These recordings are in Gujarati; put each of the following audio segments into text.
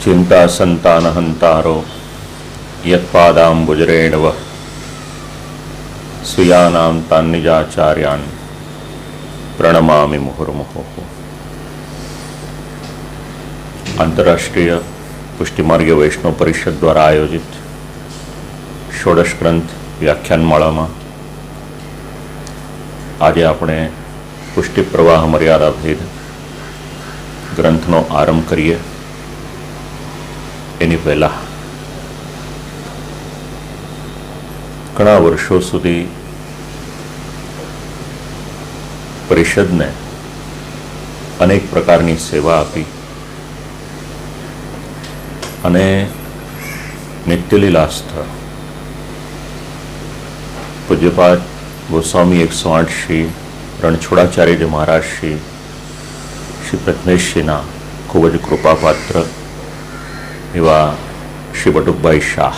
चिंता संतान हंतारो यत्पादाम्बुजरेणव स्वीयानां तान्निजाचार्यान् प्रणमामि मुहुर्मुहुः। अंतर्राष्ट्रीय पुष्टिमार्गीय वैष्णव परिषद द्वारा आयोजित षोडश ग्रंथ व्याख्यानमाला में आज आपणे पुष्टि प्रवाह मर्यादा भेद ग्रंथनो आरंभ करिए। एनी पहला घणा वर्षों सुधी परिषद ने अनेक प्रकारनी सेवा आपी अने नित्यलीलास्थ पूज्यपाद गोस्वामी 108 श्री रणछोड़ाचार्य जी महाराज श्री प्रथमेश श्रीना खूब ज कृपापात्र एवा श्री बटुकभाई शाह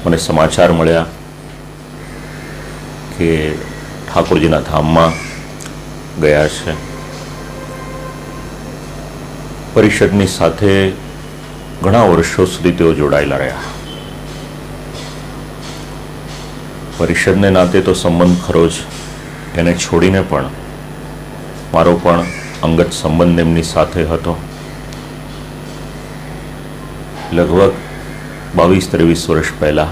मने समाचार मळ्या कि ठाकुरजीना धाम में गया है। परिषदनी साथे घणा वर्षों सुधी तेओ जोड़ायेला रह्या। परिषद ने नाते तो संबंध खरो ज, एने छोड़ीने पण मारो पण अंगत संबंध एमनी साथे हतो। लगभग 22-23 वर्ष पहला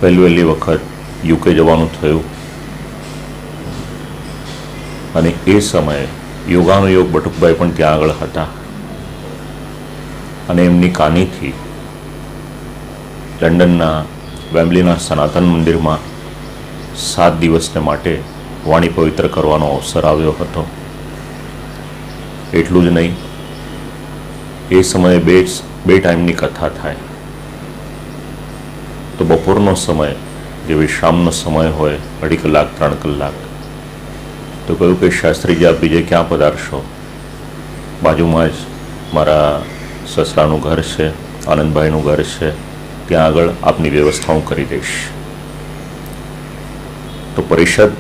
पहली वखत यूके जवानुं थयुं अने ए समय योगानुयोग बटुकभाई पण त्यां आगळ हता अने एमनी कानीथी लंडनना वेम्बलीना सनातन मंदिर में 7 दिवसने माटे वाणी पवित्र करवानो अवसर आव्यो हतो। एटलुं ज नहीं, ए समय बे टाइमनी कथा थाय तो बपोरनो समय जे विश्रामनो समय होय 2.5 कलाक 3 कलाक तो कहूँ कि शास्त्री जी आप बीजे क्या पधारशो, बाजुमां ज मारा ससरानुं घर छे, आनंदभाईनुं घर छे, त्यां आगळ आपनी व्यवस्थाओं करी दईश। तो परिषद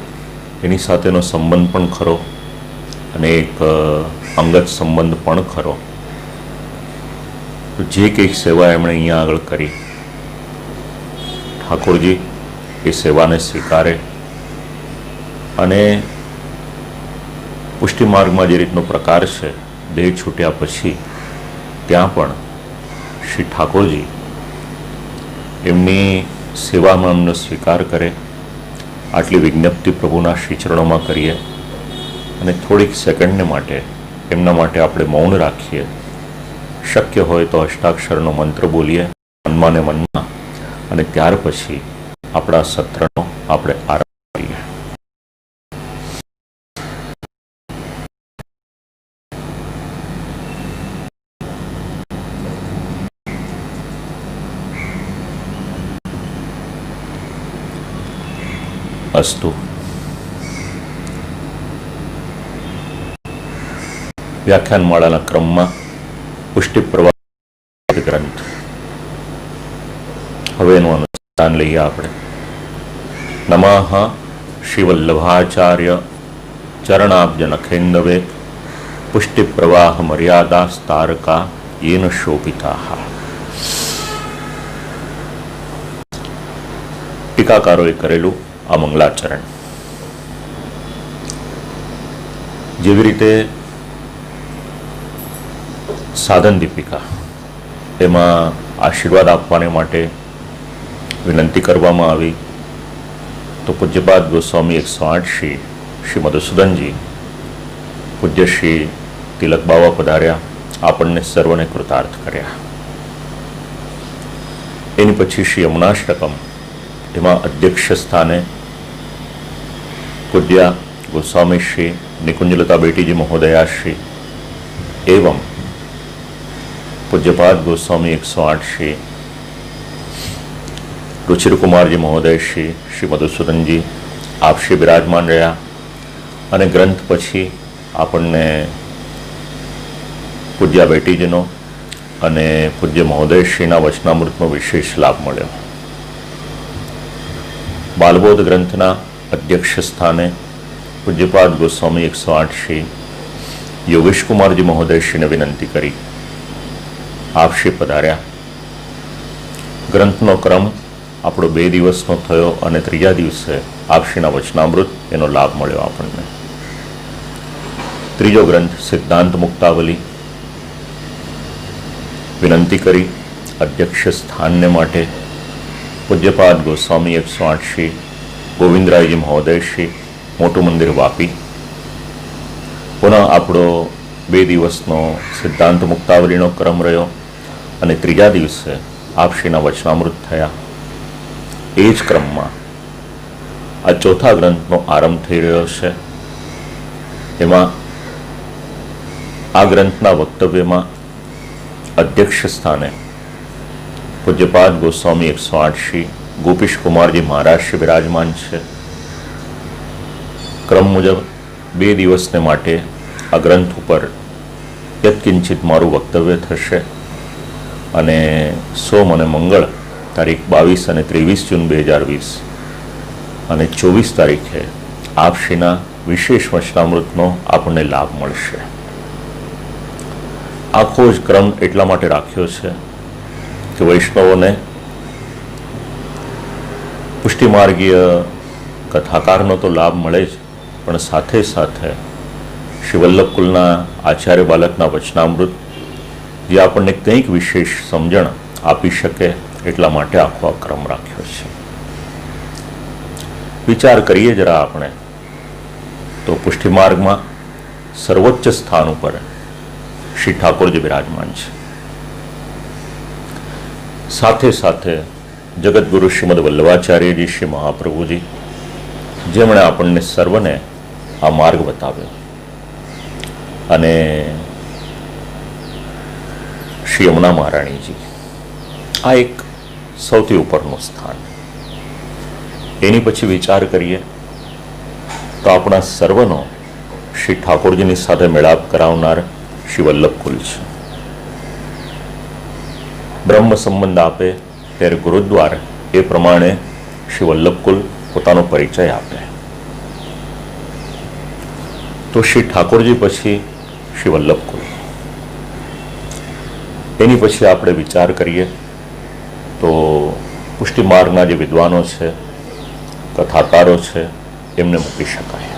एनी साथेनो संबंध पण खरो अने एक अंगत संबंध पण खरो। तो जे कंईक सेवा एमणे अहींया आगळ करी ठाकुरजी ए सेवाने स्वीकारे अने पुष्टि मार्ग में जे रीतनो प्रकार है देह छूट्या पछी त्यां पण श्री ठाकुरजी एमनी सेवा में अमने स्वीकार करे। आटली विज्ञप्ति प्रभुना श्री चरणों में करीए अने थोड़ीक सेकंड ने माटे एमना माटे आपणे मौन राखीए। शक्य होय तो अष्टाक्षरनो मंत्र बोलीए मनमा ने मनमा अने त्यार पछी आपणा सत्रनो आपणे आरंभ करीए। अस्तु। व्याख्यानमाळाना क्रम में पुष्टि प्रवाह ग्रंथ हवेनुं अनुष्ठान लईए आपणे। नमः श्रीवल्लभाचार्य चरणाब्ज नखेन्दवे पुष्टि प्रवाह मर्यादा तारका येन शोभिताः। टीकाकारोए करेलू आ मंगलाचरण जेवी रीते साधन दीपिका एमां आशीर्वाद आपवाने माटे विनंती करवामां आवी तो पूज्यपाद गोस्वामी 108 श्री मधुसूदन जी पूज्य श्री तिलक बावा पधार्या, आपणने सर्वने कृतार्थ कर्या। एनी पछी श्री यमुनाष्टकम एमां अध्यक्ष स्थाने पूज्य गोस्वामी श्री निकुंजलता बेटी जी महोदया श्री एवं पूज्यपाद गोस्वामी 108 श्री रुचिर कुमार जी महोदय श्री मधुसूदन जी आप श्री विराजमान रह्या अने ग्रंथ पछी आपणने पूज्य बेटीजीनो अने पूज्य महोदय श्रीना वचनामृतनो विशेष लाभ मळ्यो। बालबोध ग्रंथना अध्यक्ष स्थाने पूज्यपाद गोस्वामी 108 श्री યોગેશ કુમારજી મહોદયશ્રીને વિનંતી કરી આપશ્રી પધાર્યા. ગ્રંથનો ક્રમ આપણો 2 દિવસનો થયો અને ત્રીજા દિવસે આપશ્રીના વચનામૃત એનો લાભ મળ્યો આપણને. ત્રીજો ગ્રંથ સિદ્ધાંત મુક્તાવલી. વિનંતી કરી અધ્યક્ષ સ્થાનને માટે પૂજ્યપાદ ગોસ્વામી 108 શ્રી ગોવિંદરાયજી મહોદય શ્રી, મોટું મંદિર વાપી. પુનઃ આપણો 2 દિવસનો સિદ્ધાંત મુક્તાવલીનો ક્રમ રહ્યો અને ત્રીજા દિવસે આપશ્રીના વચનામૃત થયા. એ જ ક્રમમાં આ ચોથા ગ્રંથનો આરંભ થઈ રહ્યો છે. એમાં આ ગ્રંથના વક્તવ્યમાં અધ્યક્ષ સ્થાને પૂજ્યપાદ ગોસ્વામી 108 શ્રી ગોપીશ કુમારજી મહારાજ શ્રી બિરાજમાન છે. ક્રમ મુજબ 2 દિવસને માટે આ ગ્રંથ ઉપર યત્કિંચિત મારું વક્તવ્ય થશે અને સોમ અને મંગળ તારીખ 22 અને 23 જૂન 2020 અને 24 તારીખે આપશ્રીના વિશેષ વચનામૃતનો આપણને લાભ મળશે. આખો જ ક્રમ એટલા માટે રાખ્યો છે કે વૈષ્ણવોને પુષ્ટિમાર્ગીય કથાકારનો તો લાભ મળે જ, પણ સાથે સાથે શ્રી વલ્લભકુલના આચાર્ય બાલકના વચનામૃત જે આપણને કંઈક વિશેષ સમજણ આપી શકે એટલા માટે આખો આ ક્રમ રાખ્યો છે. વિચાર કરીએ જરા આપણે તો પુષ્ટિમાર્ગમાં સર્વોચ્ચ સ્થાન ઉપર શ્રી ઠાકોરજી બિરાજમાન છે. સાથે સાથે જગતગુરુ શ્રીમદ વલ્લભાચાર્યજી શ્રી મહાપ્રભુજી, જેમણે આપણને સર્વને આ માર્ગ બતાવ્યો, અને શ્રી યમુના મહારાણીજી, આ એક સૌથી ઉપરનું સ્થાન. એની પછી વિચાર કરીએ તો આપણા સર્વનો શ્રી ઠાકોરજીની સાથે મેળાપ કરાવનાર શ્રી વલ્લભકુલ છે. બ્રહ્મ સંબંધ આપે ત્યારે ગુરુદ્વાર એ પ્રમાણે શ્રી વલ્લભકુલ પોતાનો પરિચય આપે. તો શ્રી ઠાકોરજી પછી શ્રી વલ્લભકુલ. એની પછી આપણે વિચાર કરીએ તો પુષ્ટિમાર્ગના જે વિદ્વાનો છે, કથાકારો છે, એમને મૂકી શકાય.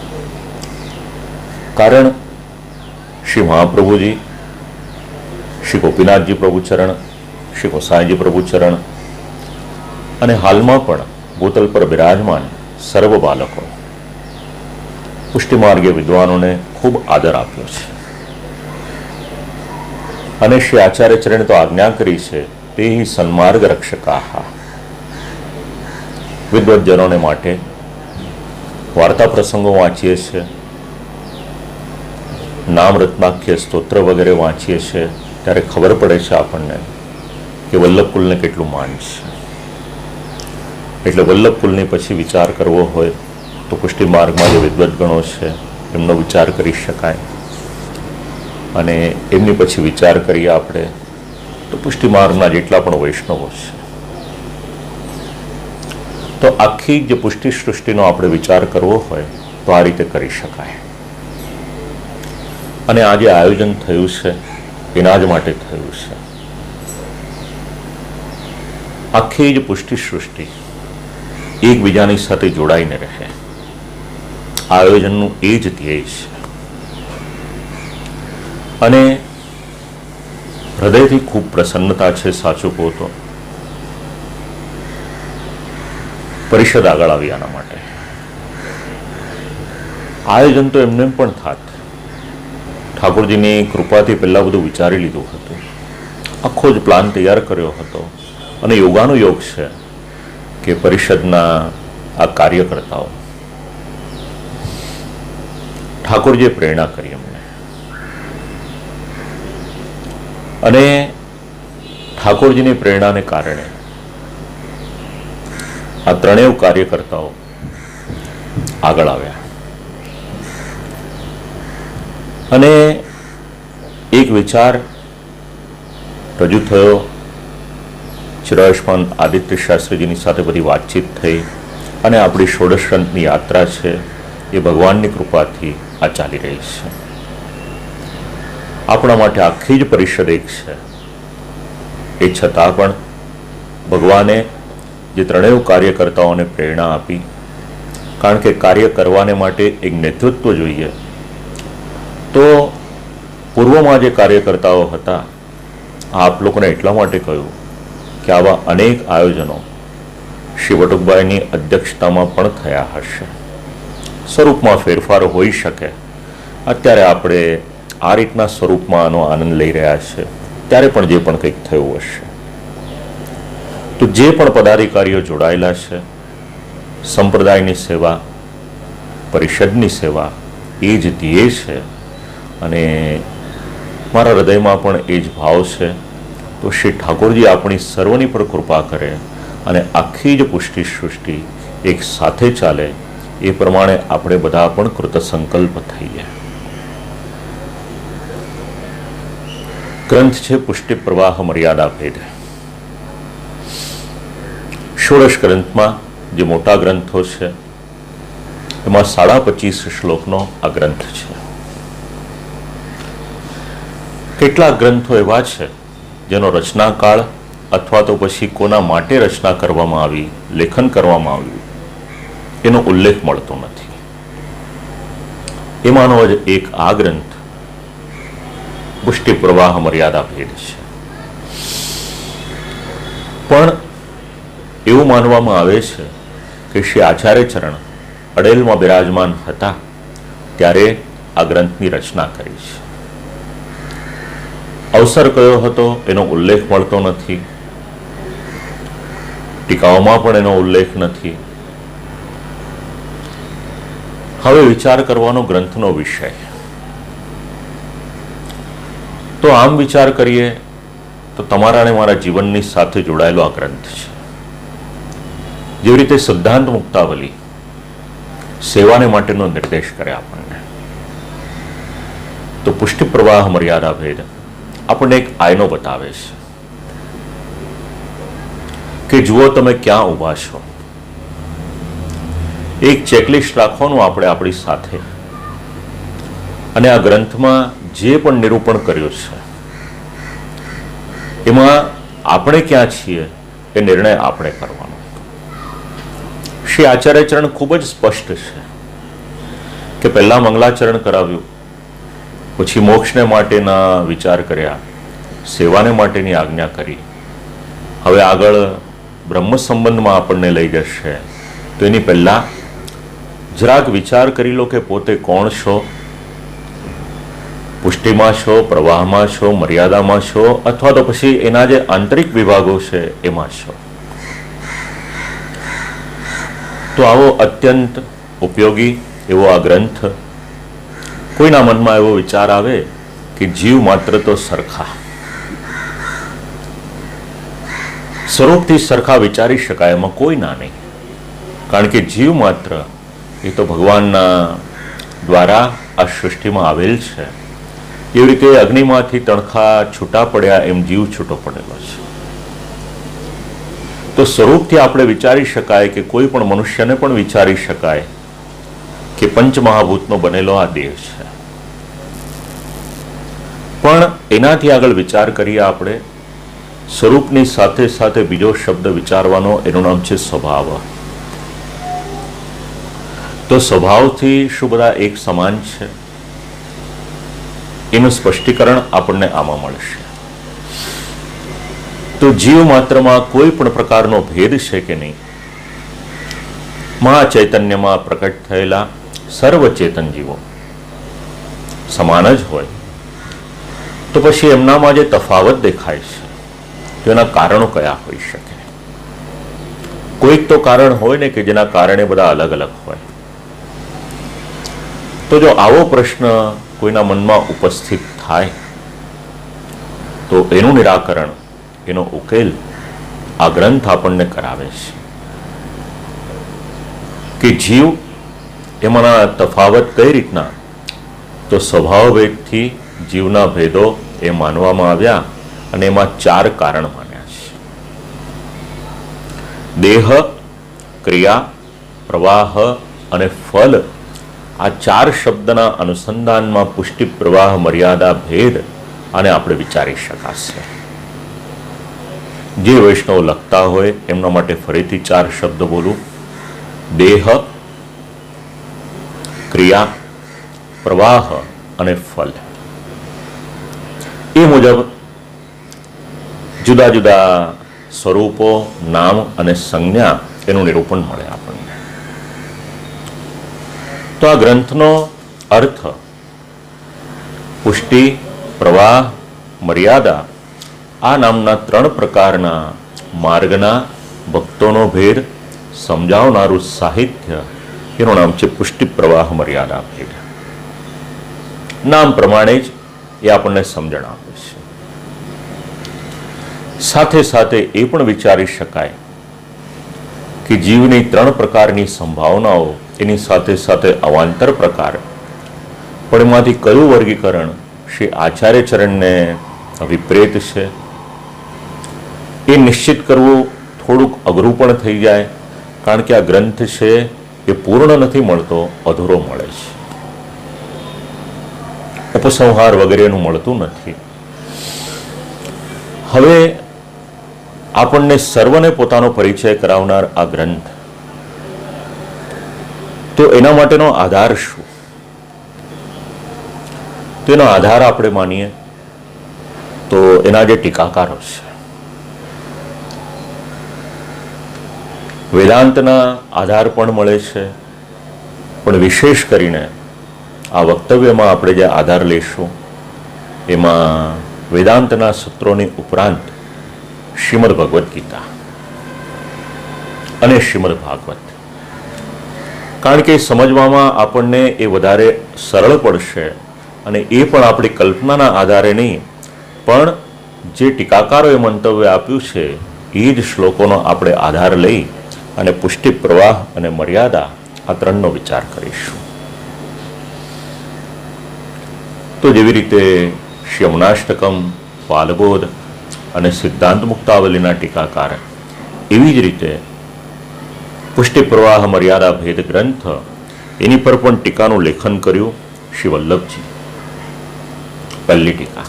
કારણ શ્રી મહાપ્રભુજી, શ્રી ગોપીનાથજી પ્રભુચરણ, શ્રી ગોસાઈજી પ્રભુચરણ અને હાલમાં પણ ભૂતલ પર બિરાજમાન સર્વ બાલકો પુષ્ટિમાર્ગીય વિદ્વાનોને ખૂબ આદર આપ્યો છે. અને શ્રી આચાર્ય ચરણે તો આજ્ઞા કરી છે, તે સન્માર્ગ રક્ષકાહા. વિદ્વજનોને માટે વાર્તા પ્રસંગો વાંચીએ છીએ, નામ રત્નાખ્ય સ્તોત્ર વગેરે વાંચીએ છીએ, ત્યારે ખબર પડે છે આપણને કે વલ્લભકુલને કેટલું માન છે. એટલે વલ્લભકુલની પછી વિચાર કરવો હોય તો પુષ્ટિમાર્ગમાં જે વિદ્વદ્ગણો છે એમનો વિચાર કરી શકાય. અને એમની પછી વિચાર કરીએ આપણે તો પુષ્ટિમાર્ગના જેટલા પણ વૈષ્ણવો છે, તો આખી જે પુષ્ટિ સૃષ્ટિનો આપણે વિચાર કરવો હોય તો આ રીતે કરી શકાય. અને આ જે આયોજન થયું છે એના જ માટે થયું છે. આખી જ પુષ્ટિ સૃષ્ટિ એકબીજાની સાથે જોડાઈને રહે, આયોજનનું એ જ ધ્યેય છે. અને હૃદયથી ખૂબ પ્રસન્નતા છે, સાચું કહું તો, પરિષદ આગળ આવી આના માટે. આયોજન તો એમને પણ થાત, ઠાકોરજીની કૃપાથી પહેલા બધું વિચારી લીધું હતું, આખો જ પ્લાન તૈયાર કર્યો હતો. અને યોગાનુયોગ છે કે પરિષદના આ કાર્યકર્તાઓ ઠાકોરજીએ પ્રેરણા કરી એમને, અને ઠાકોરજીની પ્રેરણાને કારણે આ ત્રણેય કાર્યકર્તાઓ આગળ આવ્યા. અને એક વિચાર રજૂ થયો. ચિરાયુષ્માન આદિત્ય શાસ્ત્રીજીની સાથે બધી વાતચીત થઈ અને આપણી ષોડશ ગ્રંથની યાત્રા છે એ ભગવાનની કૃપાથી આ ચાલી રહી છે. આપણા માટે આખી જ પરિષદ એક છે. એ છતાં પણ ભગવાને જે ત્રણેય કાર્યકર્તાઓને પ્રેરણા આપી, કારણ કે કાર્ય કરવાને માટે એક નેતૃત્વ જોઈએ, તો પૂર્વમાં જે કાર્યકર્તાઓ હતા, આપ લોકોને એટલા માટે કહ્યું કે આવા અનેક આયોજનો શ્રી વટુકભાઈની અધ્યક્ષતામાં પણ થયા હશે. સ્વરૂપમાં ફેરફાર હોઈ શકે. અત્યારે આપણે આ રીતના સ્વરૂપમાં આનો આનંદ લઈ રહ્યા છે, ત્યારે પણ જે પણ કંઈક થયું હશે, તો જે પણ પદાધિકારીઓ જોડાયેલા છે, સંપ્રદાયની સેવા, પરિષદની સેવા, એ જ ધ્યેય છે અને મારા હૃદયમાં પણ એ જ ભાવ છે. તો શ્રી ઠાકોરજી આપણી સર્વની પર કૃપા કરે અને આખી જ પુષ્ટિ સૃષ્ટિ એક સાથે ચાલે, એ પ્રમાણે આપણે બધા પણ કૃતસંકલ્પ થઈએ. ગ્રંથ છે પુષ્ટિ પ્રવાહ મર્યાદા ભેદ. ષોડશ ગ્રંથમાં જે મોટા ગ્રંથો છે એમાં 25.5 શ્લોકનો આ ગ્રંથ છે. કેટલાક ગ્રંથો એવા છે જેનો રચનાકાળ અથવા તો પછી કોના માટે રચના કરવામાં આવી, લેખન કરવામાં આવ્યું, એનો ઉલ્લેખ મળતો નથી. એમાંનો જ એક આ ગ્રંથ પુષ્ટિ પ્રવાહ મર્યાદા ભેદ છે. પણ એવું માનવામાં આવે છે કે શ્રી આચાર્ય ચરણ અડેલમાં બિરાજમાન હતા ત્યારે આ ગ્રંથની રચના કરી છે. અવસર કયો હતો એનો ઉલ્લેખ મળતો નથી, ટીકાઓમાં પણ એનો ઉલ્લેખ નથી. હવે વિચાર કરવાનો ગ્રંથનો વિષય. તો આમ વિચાર કરીએ તો તમારા અને મારા જીવનની સાથે જોડાયેલો આ ગ્રંથ છે. જેવી રીતે સિદ્ધાંત મુક્તાવલી સેવાને માટેનો નિર્દેશ કરે આપણને, તો પુષ્ટિ પ્રવાહ મર્યાદા ભેદ આપણને એક આયનો બતાવે છે કે જુઓ તમે ક્યાં ઊભા છો. એક ચેકલિસ્ટ રાખવાનું આપણે આપણી સાથે, અને આ ગ્રંથમાં જે પણ નિરૂપણ કર્યું છે એમાં આપણે ક્યાં છીએ એ નિર્ણય આપણે કરવાનો. શ્રી આચાર્યચરણ ખૂબ જ સ્પષ્ટ છે કે પહેલા મંગલાચરણ કરાવ્યું, પછી મોક્ષને માટેના વિચાર કર્યા, સેવાને માટેની આજ્ઞા કરી, હવે આગળ બ્રહ્મ સંબંધમાં આપણને લઈ જશે. તો એની પહેલા જરાક વિચાર કરી લો કે પોતે કોણ છો, પુષ્ટિમાં છો, પ્રવાહમાં છો, મર્યાદામાં છો, અથવા તો પછી એના જે આંતરિક વિભાગો છે એમાં છો. તો આવો અત્યંત ઉપયોગી એવો આ ગ્રંથ. કોઈના મનમાં એવો વિચાર આવે કે જીવ માત્ર તો સરખા, સ્વરૂપથી સરખા વિચારી શકાય, એમાં કોઈ ના નહીં, કારણ કે જીવ માત્ર એ તો ભગવાનના દ્વારા આ સૃષ્ટિમાં આવેલ છે. એવી રીતે અગ્નિમાંથી તણખા છૂટા પડ્યા એમ જીવ છૂટો પડેલો છે. તો સ્વરૂપથી આપણે વિચારી શકાય કે કોઈ પણ મનુષ્યને પણ વિચારી શકાય કે પંચમહાભૂતનો બનેલો આ દેહ છે. પણ એનાથી આગળ વિચાર કરીએ આપણે સ્વરૂપની સાથે સાથે બીજો શબ્દ વિચારવાનો, એનું નામ છે સ્વભાવ. તો સ્વભાવથી શું બધા એક સમાન છે? એનું સ્પષ્ટીકરણ આપણને આમાં મળશે. તો જીવ માત્રમાં કોઈ પણ પ્રકારનો ભેદ છે કે નહીં? મહાચૈતન્યમાં પ્રકટ થયેલા સર્વ ચેતન જીવો સમાન જ હોય, તો પછી એમનામાં જે તફાવત દેખાય છે તો એના કારણો કયા હોઈ શકે? કોઈક તો કારણ હોય ને કે જેના કારણે બધા અલગ અલગ હોય. તો જો આવો પ્રશ્ન કોઈના મનમાં ઉપસ્થિત થાય તો એનું નિરાકરણ, એનો ઉકેલ આ ગ્રંથ આપણને કરાવે છે કે જીવ એમાંના તફાવત કઈ રીતના. તો સ્વભાવ ભેદથી જીવના ભેદો એ માનવામાં આવ્યા અને એમાં 4 કારણ માન્યા છે. દેહ, ક્રિયા, પ્રવાહ અને ફલ, આ 4 શબ્દના અનુસંધાનમાં પુષ્ટિ પ્રવાહ મર્યાદા ભેદ આને આપણે વિચારી શકાશે. જે વૈષ્ણવ લખતા હોય એમના માટે ફરીથી 4 શબ્દ બોલું: દેહ, ક્રિયા, પ્રવાહ અને ફલ. એ મુજબ જુદા જુદા સ્વરૂપો, નામ અને સંજ્ઞા એનું નિરૂપણ મળે આપણને. તો આ ગ્રંથનો અર્થ પુષ્ટિ, પ્રવાહ, મર્યાદા આ નામના 3 પ્રકારના માર્ગના ભક્તોનો ભેદ સમજાવનારું સાહિત્ય, એનું નામ છે પુષ્ટિ, પ્રવાહ, મર્યાદા ભેદ. નામ પ્રમાણે જ એ આપણને સમજણ આપે છે. સાથે સાથે એ પણ વિચારી શકાય કે જીવની 3 પ્રકારની સંભાવનાઓ, એની સાથે સાથે અવાંતર પ્રકાર, પણ એમાંથી કયું વર્ગીકરણ શ્રી આચાર્ય ચરણને વિપરીત છે એ નિશ્ચિત કરવું થોડુંક અઘરું પણ થઈ જાય. કારણ કે આ ગ્રંથ છે એ પૂર્ણ નથી મળતો, અધૂરો મળે છે. ઉપસંહાર વગેરેનું મળતું નથી. હવે આપણને સર્વને પોતાનો પરિચય કરાવનાર આ ગ્રંથ, તો એના માટેનો આધાર શું? તેનો આધાર આપણે માનીએ તો એના જે ટીકાકારો છે, વેદાંતના આધાર પણ મળે છે, પણ વિશેષ કરીને આ વક્તવ્યમાં આપણે જે આધાર લઈશું એમાં વેદાંતના સૂત્રોની ઉપરાંત શ્રીમદ ભગવદ્ ગીતા અને શ્રીમદ ભાગવત. કારણ કે સમજવામાં આપણને એ વધારે સરળ પડશે, અને એ પણ આપણી કલ્પનાના આધારે નહીં, પણ જે ટીકાકારોએ મંતવ્ય આપ્યું છે એ જ શ્લોકોનો આપણે આધાર લઈ અને પુષ્ટિ, પ્રવાહ અને મર્યાદા આ 3નો વિચાર કરીશું. તો જેવી રીતે શ્રી યમુનાષ્ટકમ, બાલબોધ અને સિદ્ધાંત મુક્તાવલીના ટીકાકાર, એવી જ રીતે પુષ્ટિ, પ્રવાહ, મર્યાદા ભેદ ગ્રંથ, એની પર પણ ટીકાનું લેખન કર્યું શ્રી વલ્લભજી. પહેલી ટીકા.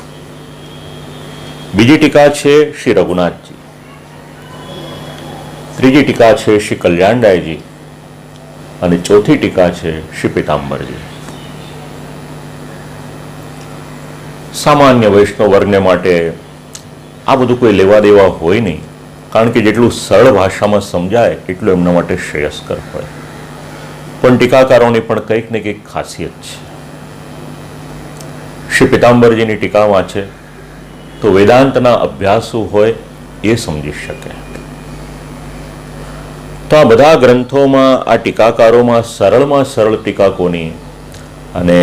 બીજી ટીકા છે શ્રી રઘુનાથજી. ત્રીજી ટીકા છે શ્રી કલ્યાણરાયજી. અને ચોથી ટીકા છે શ્રી પીતાંબરજી. સામાન્ય વૈષ્ણવ વર્ગને માટે આ બધું કોઈ લેવા દેવા હોય નહીં, કારણ કે જેટલું સરળ ભાષામાં સમજાય એટલું એમના માટે શ્રેયસ્કર હોય. પણ ટીકાકારોની પણ કંઈક ને કંઈક ખાસિયત છે. શ્રી પીતાંબરજીની ટીકા વાંચે તો વેદાંતના અભ્યાસુ હોય એ સમજી શકે. તો આ બધા ગ્રંથોમાં, આ ટીકાકારોમાં સરળમાં સરળ ટીકા કોની અને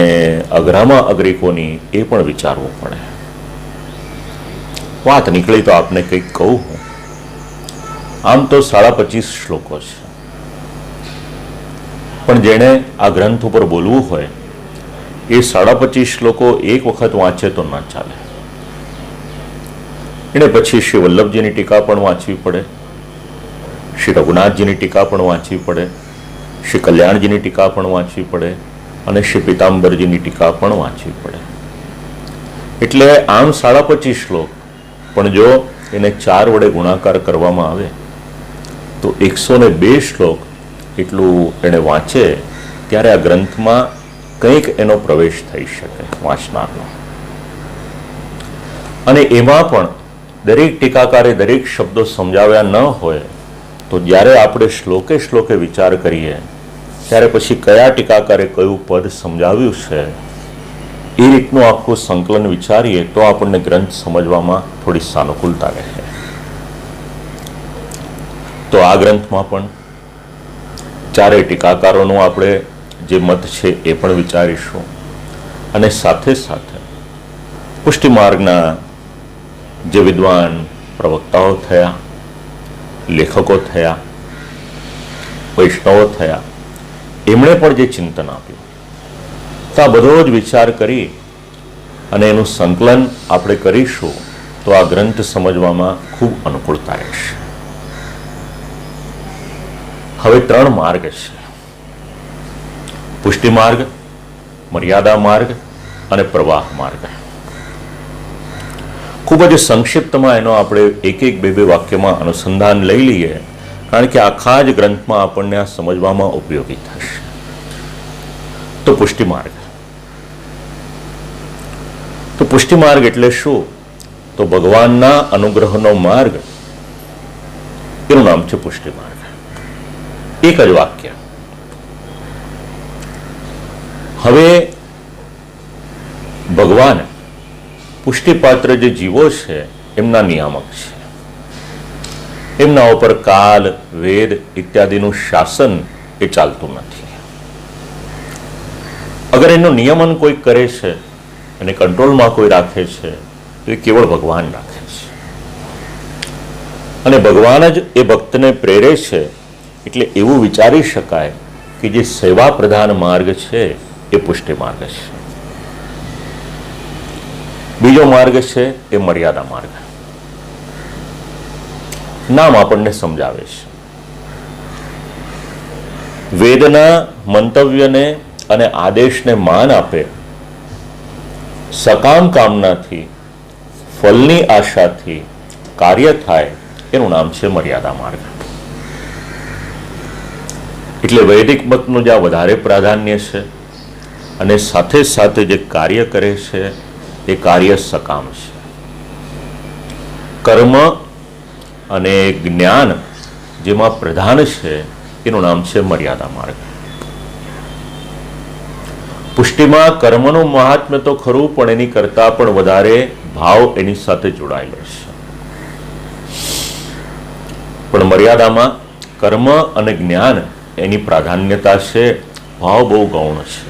અઘરામાં અઘરી કોની એ પણ વિચારવું પડે. વાત નીકળી તો આપને કંઈક કહું હું. આમ તો 25.5 શ્લોકો છે, પણ જેણે આ ગ્રંથ ઉપર બોલવું હોય એ 25.5 શ્લોકો એક વખત વાંચે તો ન ચાલે. એને પછી શ્રી વલ્લભજીની ટીકા પણ વાંચવી પડે, શ્રી રઘુનાથજીની ટીકા પણ વાંચવી પડે, શ્રી કલ્યાણજીની ટીકા પણ વાંચવી પડે, અને શ્રી પીતાંબરજીની ટીકા પણ વાંચવી પડે. એટલે આમ 25.5 શ્લોક, પણ જો એને 4 વડે ગુણાકાર કરવામાં આવે તો 102 શ્લોક એટલું એને વાંચે ત્યારે આ ગ્રંથમાં કંઈક એનો પ્રવેશ થઈ શકે વાંચનારનો. અને એમાં પણ દરેક ટીકાકારે દરેક શબ્દો સમજાવ્યા ન હોય તો જ્યારે આપણે શ્લોકે શ્લોકે વિચાર કરીએ ત્યારે પછી કયા ટીકાકારે કયું પદ સમજાવ્યું છે એ રીતનું આખું સંકલન વિચારીએ તો આપણને ગ્રંથ સમજવામાં થોડી સાનુકૂળતા રહે. તો આ ગ્રંથમાં પણ 4 ટીકાકારોનું આપણે જે મત છે એ પણ વિચારીશું, અને સાથે સાથે પુષ્ટિ માર્ગના જે વિદ્વાન પ્રવક્તાઓ થયા, લેખકો થયા, વૈષ્ણવો થયા, એમણે પણ જે ચિંતન આપ્યું, તો આ બધો જ વિચાર કરી અને એનું સંકલન આપણે કરીશું તો આ ગ્રંથ સમજવામાં ખૂબ અનુકૂળતા રહેશે. હવે 3 માર્ગ છે: પુષ્ટિ માર્ગ, મર્યાદા માર્ગ અને પ્રવાહ માર્ગ. ખૂબ જ સંક્ષિપ્તમાં એનો આપણે એક એક બે બે વાક્યમાં અનુસંધાન લઈ લઈએ, કારણ કે આખા જ ગ્રંથમાં આપણને આ સમજવામાં ઉપયોગી થશે. તો પુષ્ટિ માર્ગ. તો પુષ્ટિ માર્ગ એટલે શું? તો ભગવાનના અનુગ્રહનો માર્ગ, એનું નામ છે પુષ્ટિ માર્ગ. એક જ વાક્ય. હવે ભગવાન પુષ્ટિપાત્ર જે જીવો છે એમના નિયામક છે. એમના ઉપર કાલ, વેદ ઇત્યાદિનું શાસન એ ચાલતું નથી. અગર એનું નિયમન કોઈ કરે છે અને કંટ્રોલમાં કોઈ રાખે છે તો એ કેવળ ભગવાન રાખે છે. અને ભગવાન જ એ ભક્તને પ્રેરે છે. એટલે એવું વિચારી શકાય કે જે સેવા પ્રધાન માર્ગ છે એ પુષ્ટિ માર્ગ છે. બીજો માર્ગ છે એ મર્યાદા માર્ગ. નામ આપણને સમજાવે છે. વેદના મંતવ્યને અને આદેશને માન આપે, સકામ કામનાથી, ફલની આશાથી કાર્ય થાય, એનું નામ છે મર્યાદા માર્ગ. એટલે વૈદિક મતનું જ્યાં વધારે પ્રાધાન્ય છે અને સાથે સાથે જે કાર્ય કરે છે એ કાર્ય સકામ છે. કર્મ અને જ્ઞાન જેમાં પ્રધાન છે એનું નામ છે મર્યાદા માર્ગ. પુષ્ટિમાં કર્મનું મહાત્મ્ય તો ખરું, પણ એની કરતા પણ વધારે ભાવ એની સાથે જોડાયેલો છે. પણ મર્યાદામાં કર્મ અને જ્ઞાન એની પ્રાધાન્યતા છે, ભાવ બહુ ગૌણ છે.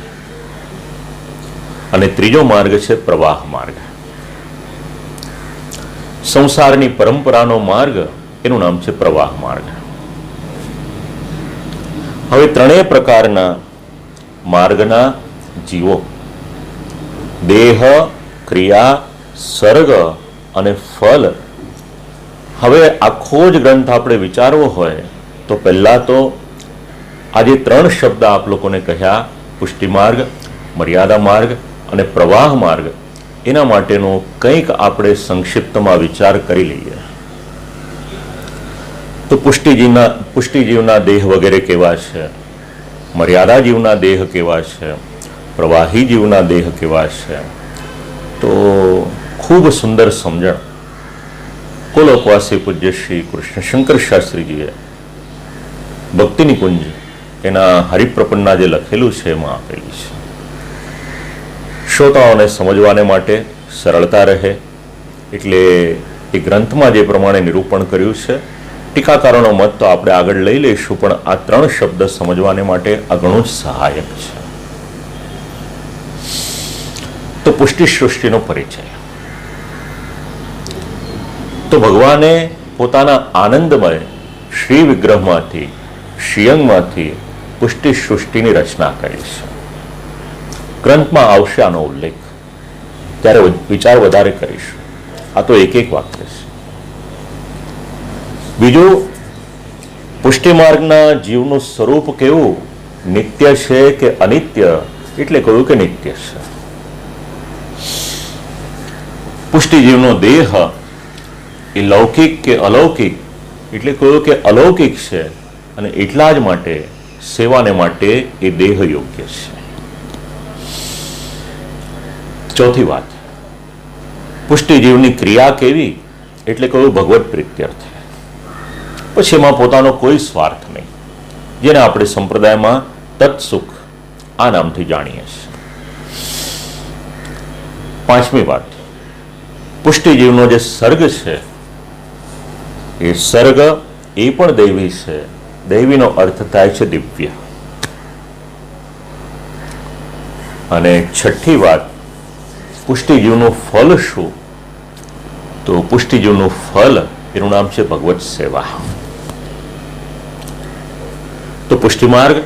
અને ત્રીજો માર્ગ છે પ્રવાહ માર્ગ. સંસારની પરંપરાનો માર્ગ, એનું નામ છે પ્રવાહ માર્ગ. હવે ત્રણેય પ્રકારના માર્ગના જીવો, દેહ, ક્રિયા, સર્ગ અને ફલ. હવે આખો જ ગ્રંથ આપણે વિચારવો હોય તો પહેલા તો આજે ત્રણ શબ્દ આપ લોકોને કહ્યા, પુષ્ટિ માર્ગ, મર્યાદા માર્ગ અને પ્રવાહ માર્ગ, એના માટેનો કંઈક આપણે સંક્ષિપ્તમાં વિચાર કરી લઈએ. તો પુષ્ટિજીવના દેહ વગેરે કેવા છે, મર્યાદા જીવના દેહ કેવા છે, પ્રવાહી જીવના દેહ કેવા છે. તો ખૂબ સુંદર સમજણ કોલોકવાસી પૂજ્ય શ્રી કૃષ્ણશંકર શાસ્ત્રીજીએ ભક્તિ નિકુંજ એના હરિપ્રપન્ના જે લખેલું છે એમાં આપેલી છે. શ્રોતાઓને સમજવાને માટે સરળતા રહે એટલે એ ગ્રંથમાં જે પ્રમાણે નિરૂપણ કર્યું છે, ટીકાકારોનો મત તો આપણે આગળ લઈ લઈશું, પણ આ ત્રણ શબ્દ સમજવાને માટે આ ઘણું જ સહાયક છે. તો પુષ્ટિ સૃષ્ટિનો પરિચય. તો ભગવાને પોતાના આનંદમય શ્રી વિગ્રહમાંથી, શ્રીઅંગમાંથી પુષ્ટિ સૃષ્ટિની રચના કરી છે. ગ્રંથમાં આવશે આનો ઉલ્લેખ, ત્યારે વિચાર વધારે કરીશું. આ તો એક એક વાક્ય છે. બીજું, પુષ્ટિ માર્ગના જીવનું સ્વરૂપ કેવું, નિત્ય છે કે અનિત્ય, એટલે કહ્યું કે નિત્ય છે. પુષ્ટિ જીવનો દેહ એ લૌકિક કે અલૌકિક, એટલે કહ્યું કે અલૌકિક છે અને એટલા જ માટે સેવાને માટે એ દેહ યોગ્ય છે. ચોથી વાત, પુષ્ટિ જીવની ક્રિયા કેવી, એટલે કહ્યું ભગવત પ્રીત્યર્થ. પછી એમાં પોતાનો કોઈ સ્વાર્થ નહીં, જેને આપણે સંપ્રદાયમાં તત્સુખ આ નામથી જાણીએ છીએ. પાંચમી વાત, પુષ્ટિ જીવનો જે સર્ગ છે એ સર્ગ એ પણ દૈવી છે. દૈવીનો અર્થ થાય છે દિવ્ય. અને છઠ્ઠી વાત, પુષ્ટિજીવનું ફલ શું, તો પુષ્ટિજીવનું ફલ એનું નામ છે ભગવત સેવા. તો પુષ્ટિ માર્ગ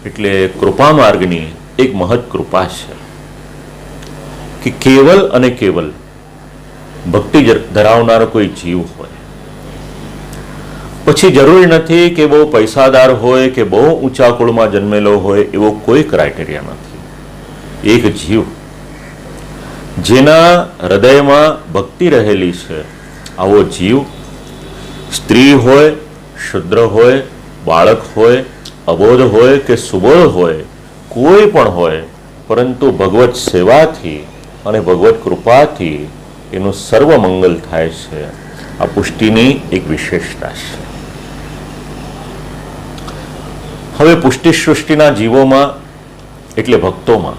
એટલે કૃપા માર્ગની એક મહત કૃપા છે કે કેવલ અને કેવલ ભક્તિ ધરાવનારો કોઈ જીવ હોય, પછી જરૂરી નથી કે બહુ પૈસાદાર હોય કે બહુ ઊંચા કુળમાં જન્મેલો હોય, એવો કોઈ ક્રાઇટેરિયા નથી. એક જીવ જેના હૃદયમાં ભક્તિ રહેલી છે આવો જીવ સ્ત્રી હોય, શુદ્ર હોય, બાળક હોય, અબોધ હોય કે સુબોધ હોય, કોઈ પણ હોય, પરંતુ ભગવત સેવાથી અને ભગવત કૃપાથી એનું સર્વ મંગલ થાય છે. આ પુષ્ટિની એક વિશેષતા છે. હવે પુષ્ટિ સૃષ્ટિના જીવોમાં એટલે ભક્તોમાં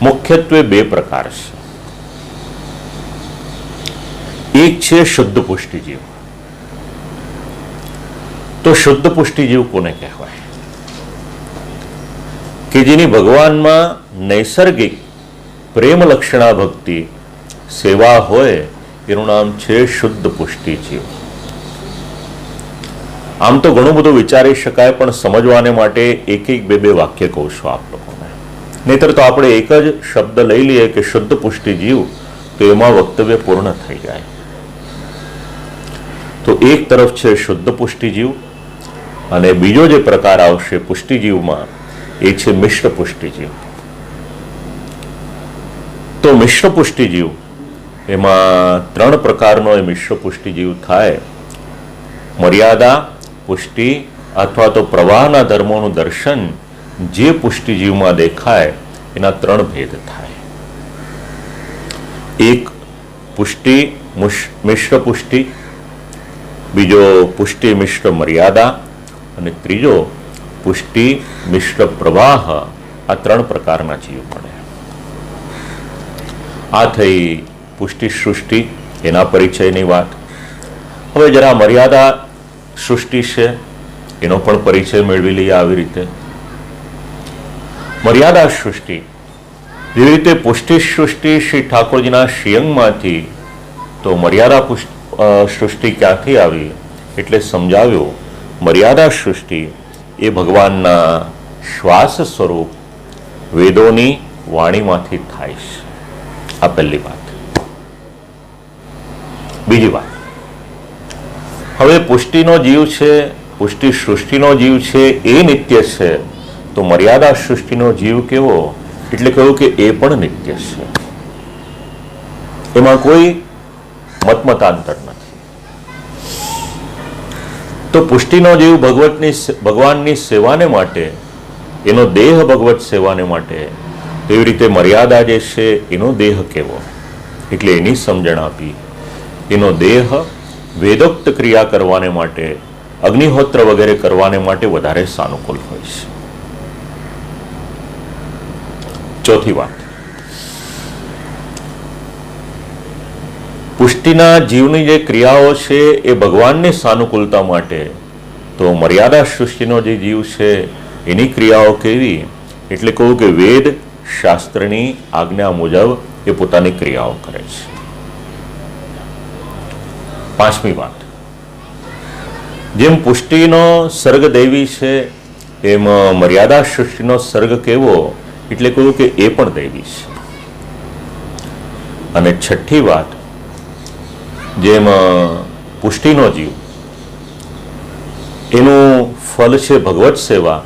મુખ્યત્વે બે પ્રકાર છે. એક છે શુદ્ધ પુષ્ટિ જીવ. તો શુદ્ધ પુષ્ટિ જીવ કોને કહેવાય? કે જેની ભગવાનમાં નૈસર્ગિક પ્રેમ લક્ષણા ભક્તિ સેવા હોય, એનું નામ છે શુદ્ધ પુષ્ટિ જીવ. આમ તો ઘણું બધું વિચારી શકાય, પણ સમજવાને માટે એક બે વાક્ય કહું છું આપ લોકોને. નહીતર તો આપણે એક જ શબ્દ લઈ લઈએ કે શુદ્ધ પુષ્ટિ જીવ, તો એમાં વક્તવ્ય પૂર્ણ થઈ જાય. તો એક તરફ છે શુદ્ધ પુષ્ટિ જીવ, અને બીજો જે પ્રકાર આવશે પુષ્ટિ જીવમાં એ છે મિશ્ર પુષ્ટિ જીવ. તો મિશ્ર પુષ્ટિ જીવ એમાં ત્રણ પ્રકારનો એ મિશ્ર પુષ્ટિ જીવ થાય. મર્યાદા પુષ્ટિ અથવા તો પ્રવાહના ધર્મોનું દર્શન જે પુષ્ટિ જીવમાં દેખાય એના ત્રણ ભેદ થાય. એક પુષ્ટિ મિશ્ર પુષ્ટિ, બીજો પુષ્ટિ મિશ્ર મર્યાદા, અને ત્રીજો પુષ્ટિ મિશ્ર પ્રવાહ. આ ત્રણ પ્રકારના જીવ મળે. આ થઈ પુષ્ટિ સૃષ્ટિ, એના પરિચયની વાત. હવે જરા મર્યાદા સૃષ્ટિ છે એનો પણ પરિચય મેળવી લઈએ. આવી રીતે મર્યાદા સૃષ્ટિ, જેવી રીતે પુષ્ટિ સૃષ્ટિ શ્રી ઠાકોરજીના શ્રીઅંગમાંથી, તો મર્યાદા સૃષ્ટિ ક્યાંથી આવી એટલે સમજાવ્યું. મર્યાદા સૃષ્ટિ એ ભગવાનના શ્વાસ સ્વરૂપ વેદોની વાણીમાંથી થાય છે. આ પહેલી વાત. બીજી વાત, હવે પુષ્ટિનો જીવ છે, પુષ્ટિ સૃષ્ટિનો જીવ છે એ નિત્ય છે, તો મર્યાદા સૃષ્ટિનો જીવ કેવો? એટલે કહ્યું કે એ પણ નિત્ય છે. એમાં કોઈ મતમતાંતર નથી. તો પુષ્ટિનો જીવ ભગવાનની સેવાને માટે, એનો દેહ ભગવત સેવાને માટે, એવી રીતે મર્યાદા જે છે એનો દેહ કેવો એટલે એની સમજણ આપી. એનો દેહ વેદોક્ત ક્રિયા કરવાને માટે, અગ્નિહોત્ર વગેરે કરવાને માટે વધારે સાનુકૂળ હોય છે. ચોથી વાત, પુષ્ટિના જીવની જે ક્રિયાઓ છે એ ભગવાનની સાનુકૂળતા માટે, તો મર્યાદા સૃષ્ટિનો જે જીવ છે એની ક્રિયાઓ કેવી? એટલે કહું કે વેદ શાસ્ત્રની આજ્ઞા મુજબ એ પોતાની ક્રિયાઓ કરે છે. પાંચમી વાત, જેમ પુષ્ટિનો સર્ગ દૈવી છે, એમ મર્યાદા સૃષ્ટિનો સર્ગ કેવો? એટલે કહ્યું કે એ પણ દૈવી છે. અને છઠ્ઠી વાત, જેમ પુષ્ટિનો જીવ એનું ફલ છે ભગવત સેવા,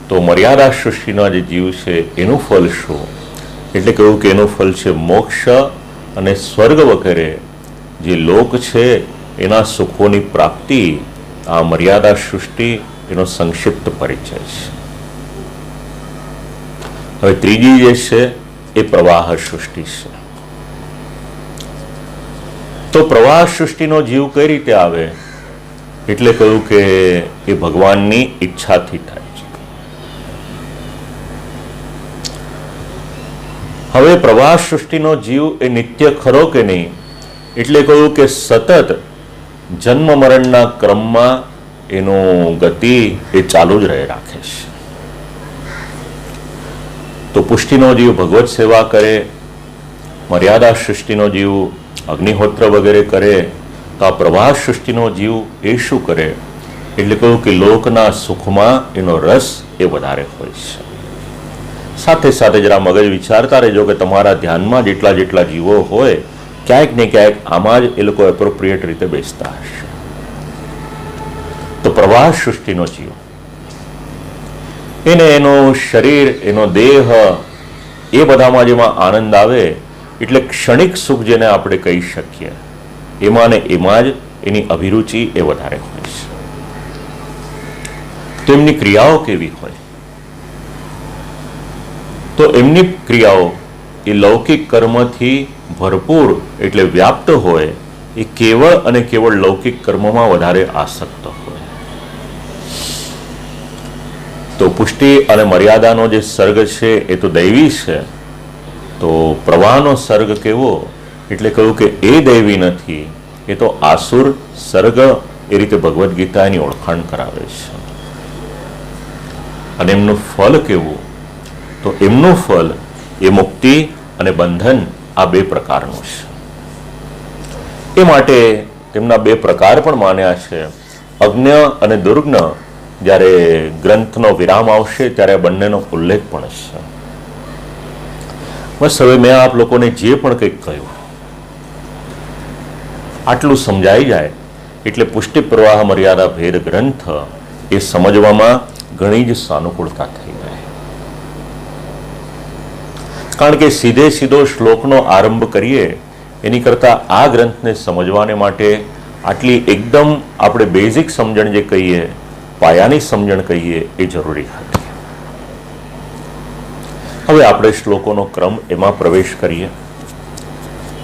તો મર્યાદા સૃષ્ટિના જે જીવ છે એનું ફલ શું? એટલે કહ્યું કે એનું ફલ છે મોક્ષ અને સ્વર્ગ વગેરે જે લોક છે એના સુખોની પ્રાપ્તિ. આ મર્યાદા સૃષ્ટિ એનો સંક્ષિપ્ત પરિચય છે. હવે ત્રીજી જે છે એ પ્રવાહ સૃષ્ટિ છે. તો પ્રવાહ સૃષ્ટિનો જીવ કઈ રીતે આવે? એટલે કહ્યું કે એ ભગવાનની ઈચ્છાથી થાય છે. હવે પ્રવાહ સૃષ્ટિનો જીવ એ નિત્ય ખરો કે નહીં? એટલે કહ્યું કે સતત જન્મ મરણના ક્રમમાં એનું ગતિ એ ચાલુ જ રાખે છે. તો પુષ્ટિનો જીવ ભગવત સેવા કરે, મર્યાદા સૃષ્ટિનો જીવ અગ્નિહોત્ર વગેરે કરે, તો આ પ્રવાહ સૃષ્ટિનો જીવ એ શું કરે? એટલે કહ્યું કે લોકના સુખમાં એનો રસ એ વધારે હોય છે. સાથે સાથે જરા મગજ વિચારતા રહેજો કે તમારા ધ્યાનમાં જેટલા જેટલા જીવો હોય, ક્યાંક ને ક્યાંક આમાં જ એ લોકો એપ્રોપ્રિએટ રીતે બેસતા હશે. તો પ્રવાહ સૃષ્ટિનો જીવ એને એનું શરીર, એનો દેહ એ બધામાં જેમાં આનંદ આવે એટલે ક્ષણિક સુખ જેને આપણે કહી શકીએ, એમાં ને એમાં જ એની અભિરુચિ એ વધારે હોય છે. તો એમની ક્રિયાઓ કેવી હોય? તો એમની ક્રિયાઓ એ લૌકિક કર્મથી ભરપૂર એટલે વ્યાપ્ત હોય, એ કેવળ અને કેવળ લૌકિક કર્મમાં વધારે આસક્ત હોય. તો પુષ્ટિ અને મર્યાદાનો જે સર્ગ છે એ તો દૈવી છે. તો પ્રવાહનો સર્ગ કેવો? એટલે કહ્યું કે એ દૈવી નથી, એ તો આસુર સર્ગ, એ રીતે ભગવદ્ ગીતા એની ઓળખાણ કરાવે છે. અને એમનું ફળ કેવું? તો એમનું ફળ એ મુક્તિ અને બંધન આ બે પ્રકારનું છે. એ માટે તેમના બે પ્રકાર પણ માન્યા છે. અજ્ઞ અને દુર્જ્ઞ. જ્યારે ગ્રંથનો વિરામ આવશે ત્યારે બંનેનો ઉલ્લેખ પણ છે. બસ હવે મેં આપ લોકોને જે પણ કંઈક કહ્યું આટલું સમજાઈ જાય એટલે પુષ્ટિ પ્રવાહ મર્યાદા ભેદ ગ્રંથ એ સમજવામાં ઘણી જ સાનુકૂળતા થઈ જાય. કારણ કે સીધે સીધો શ્લોકનો આરંભ કરીએ એની કરતાં આ ગ્રંથને સમજવાને માટે આટલી એકદમ આપણે બેઝિક સમજણ જે કહીએ, પાયાની સમજણ કહીએ, એ જરૂરી હતી. હવે આપણે શ્લોકોનો ક્રમ એમાં પ્રવેશ કરીએ.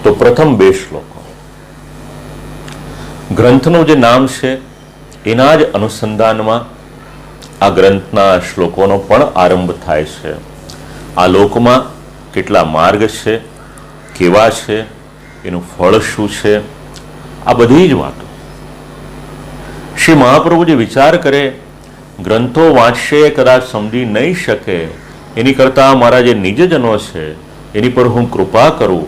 તો પ્રથમ બે શ્લોકો ગ્રંથનું જે નામ છે એના જ અનુસંધાનમાં આ ગ્રંથના શ્લોકોનો પણ આરંભ થાય છે. આ લોકમાં કેટલા માર્ગ છે, કેવા છે, એનું ફળ શું છે, આ બધી જ વાતો શ્રી મહાપ્રભુ જે વિચાર કરે, ગ્રંથો વાંચશે કદાચ સમજી નહીં શકે, એની કરતાં મારા જે નિજજનો છે એની પર હું કૃપા કરું.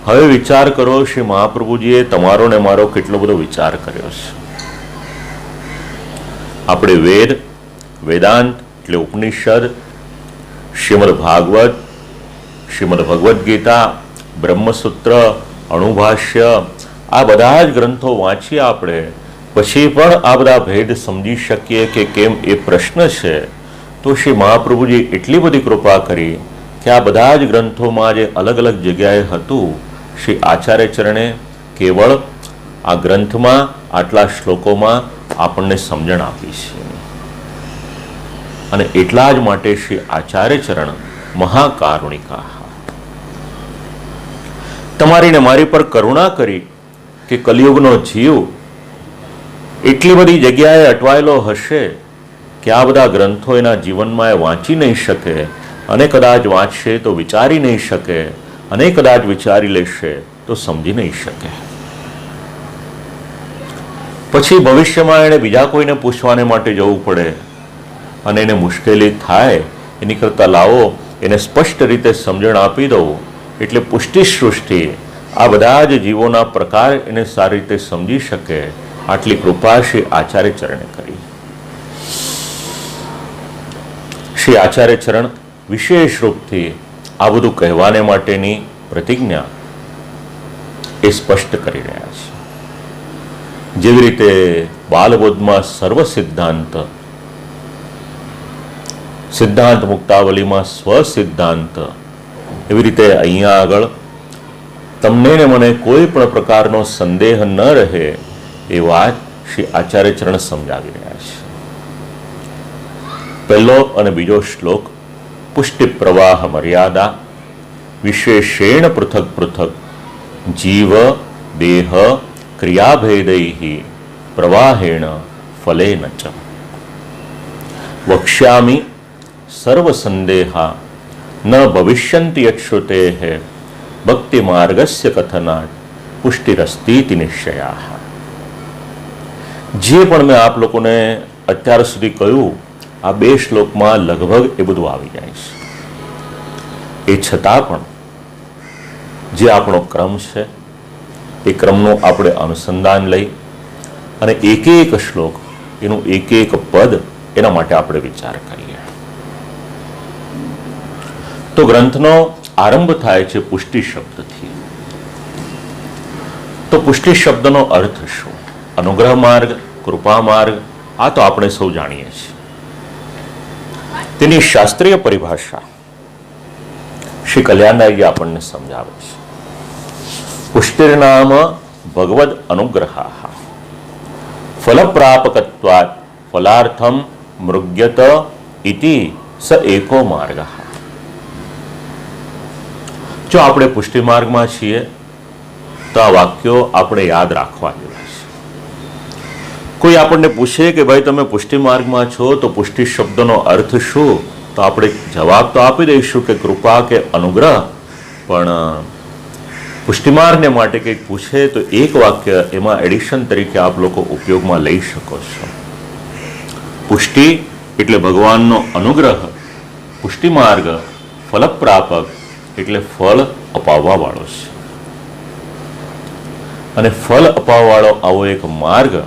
હવે વિચાર કરો, શ્રી મહાપ્રભુજીએ તમારો ને મારો કેટલો બધો વિચાર કર્યો છે. આપણે વેદ, વેદાંત એટલે ઉપનિષદ, શ્રીમદ ભાગવત, શ્રીમદ ભગવદ્ ગીતા, બ્રહ્મસૂત્ર, અણુભાષ્ય, આ બધા જ ગ્રંથો વાંચીએ આપણે, પછી પણ આ બધા ભેદ સમજી શકીએ કે કેમ, એ પ્રશ્ન છે. તો શ્રી મહાપ્રભુજી એટલી બધી કૃપા કરી કે આ બધા જ ગ્રંથોમાં જે અલગ અલગ જગ્યાએ હતું, શ્રી આચાર્ય ચરણે કેવળ આ ગ્રંથમાં આટલા શ્લોકોમાં આપણને સમજણ આપી છે. અને એટલા જ માટે શ્રી આચાર્ય ચરણ મહાકારુણિકા, તમારી ને મારી પર કરુણા કરી કે કલિયુગનો જીવ એટલી બધી જગ્યાએ અટવાયેલો હશે કે આ બધા ગ્રંથો એના જીવનમાં એ વાંચી નહીં શકે, અને કદાચ વાંચશે તો વિચારી નહીં શકે, અને કદાચ વિચારી લેશે તો સમજી નહીં શકે. પછી ભવિષ્યમાં એણે બીજા કોઈને પૂછવાને માટે જવું પડે અને એને મુશ્કેલી થાય. એની કરતાં લાવો એને સ્પષ્ટ રીતે સમજણ આપી દઉં, એટલે પુષ્ટિ સૃષ્ટિ આ બધા જ જીવોના પ્રકાર એને સારી રીતે સમજી શકે. આટલી કૃપા શ્રી આચાર્ય ચરણે કરી. શ્રી આચાર્ય ચરણ વિશેષ રૂપથી આ બધું કહેવાને માટેની પ્રતિજ્ઞા એ સ્પષ્ટ કરી રહ્યા છે. જેવી રીતે બાલબોધમાં સર્વ સિદ્ધાંત, સિદ્ધાંત મુક્તાવલીમાં સ્વ સિદ્ધાંત, એવી રીતે અહીંયા આગળ તમને ને મને કોઈ પણ પ્રકારનો સંદેહ ન રહે એ વાત શ્રી આચાર્ય ચરણ સમજાવી રહ્યા છે. પહેલો અને બીજો શ્લોક પુષ્ટિ પ્રવાહ મર્યાદા વિશેષેણ પૃથક પૃથક જીવ દેહ ક્રિયાભેદૈ પ્રવાહેણ ફલેન ચ વક્ષ્યામિ સર્વ સંદેહા ન ભવિષ્યંતિ યશ્રુતેઃ ભક્તિ માર્ગસ્ય કથનાટ પુષ્ટિરસ્તીતિ નિશ્ચયાઃ. જે પણ મેં આપ લોકોને અત્યાર સુધી કહ્યું, આ બે શ્લોકમાં લગભગ એ બધું આવી જાય છે. એ છતાં પણ જે આપણો ક્રમ છે એ ક્રમનું આપણે અનુસંધાન લઈ અને એક એક શ્લોક, એનું એક એક પદ, એના માટે આપણે વિચાર કરીએ. તો ગ્રંથનો આરંભ થાય છે પુષ્ટિ શબ્દથી. તો પુષ્ટિ શબ્દનો અર્થ શું? અનુગ્રહ માર્ગ, કૃપા માર્ગ, આ તો આપણે સૌ જાણીએ છીએ. તેની શાસ્ત્રીય પરિભાષા શ્રી કલ્યાણદાયજી આપણને સમજાવે છે. પુષ્ટિર્નામ ભગવદ અનુગ્રહા ફલપ્રાપકત્વાત ફલાર્થમ મૃગ્યત ઇતિ સ એકો માર્ગ. જો આપણે પુષ્ટિ માર્ગમાં છીએ તો આ વાક્યો આપણે યાદ રાખવા જેવા છે. કોઈ આપણને પૂછે કે ભાઈ તમે પુષ્ટિ માર્ગમાં છો તો પુષ્ટિ શબ્દનો અર્થ શું, તો આપણે જવાબ તો આપી દઈશું કે કૃપા કે અનુગ્રહ. પણ પુષ્ટિમાર્ગને માટે કંઈક પૂછે તો એક વાક્ય એમાં એડિશન તરીકે આપ લોકો ઉપયોગમાં લઈ શકો છો. પુષ્ટિ એટલે ભગવાનનો અનુગ્રહ, પુષ્ટિ માર્ગ ફલપ્રાપક એટલે ફળ અપાવવા વાળો છે. અને ફળ અપાવવા વાળો આવો એક માર્ગ,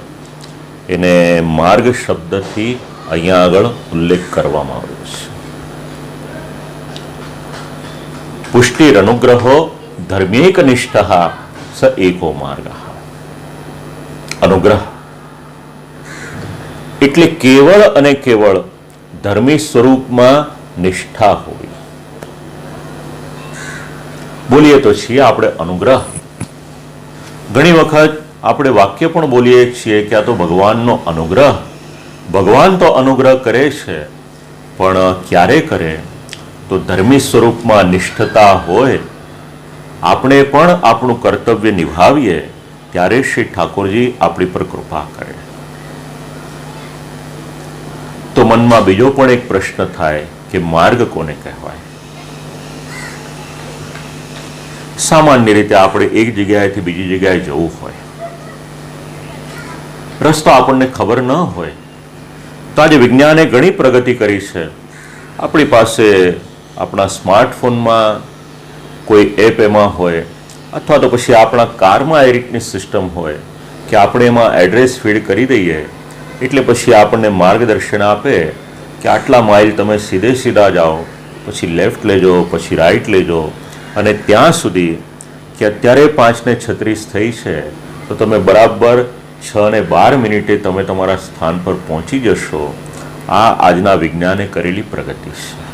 એને માર્ગ શબ્દથી અહીંયા આગળ ઉલ્લેખ કરવામાં આવ્યો છે. પુષ્ટિર અનુગ્રહો ધર્મેક નિષ્ઠ સ એકો માર્ગ. અનુગ્રહ એટલે કેવળ અને કેવળ ધર્મી સ્વરૂપમાં નિષ્ઠા હોવી. બોલીએ તો છીએ આપણે અનુગ્રહ. ઘણી વખત આપણે વાક્ય પણ બોલીએ છીએ કે આ તો ભગવાનનો અનુગ્રહ. ભગવાન તો અનુગ્રહ કરે છે, પણ ક્યારે કરે તો ધર્મી સ્વરૂપમાં નિષ્ઠતા હોય, આપણે પણ આપણું કર્તવ્ય નિભાવીએ ત્યારે શ્રી ઠાકોરજી આપણી પર કૃપા કરે. તો મનમાં બીજો પણ એક પ્રશ્ન થાય કે માર્ગ કોને કહેવાય? સામાન્ય રીતે આપણે એક જગ્યાએથી બીજી જગ્યાએ જવું હોય, રસ્તો આપણને ખબર ન હોય, તો આજે વિજ્ઞાને ઘણી પ્રગતિ કરી છે. આપણી પાસે આપણા સ્માર્ટફોનમાં કોઈ એપ એમાં હોય, અથવા તો પછી આપણા કારમાં એ રીતની સિસ્ટમ હોય કે આપણે એમાં એડ્રેસ ફીડ કરી દઈએ એટલે પછી આપણને માર્ગદર્શન આપે કે આટલા માઇલ તમે સીધે સીધા જાઓ, પછી લેફ્ટ લેજો, પછી રાઈટ લેજો, અને ત્યાં સુધી કે અત્યારે 5:36 થઈ છે તો તમે બરાબર 6:12 તમે તમારા સ્થાન પર પહોંચી જશો. આ આજના વિજ્ઞાને કરેલી પ્રગતિ છે.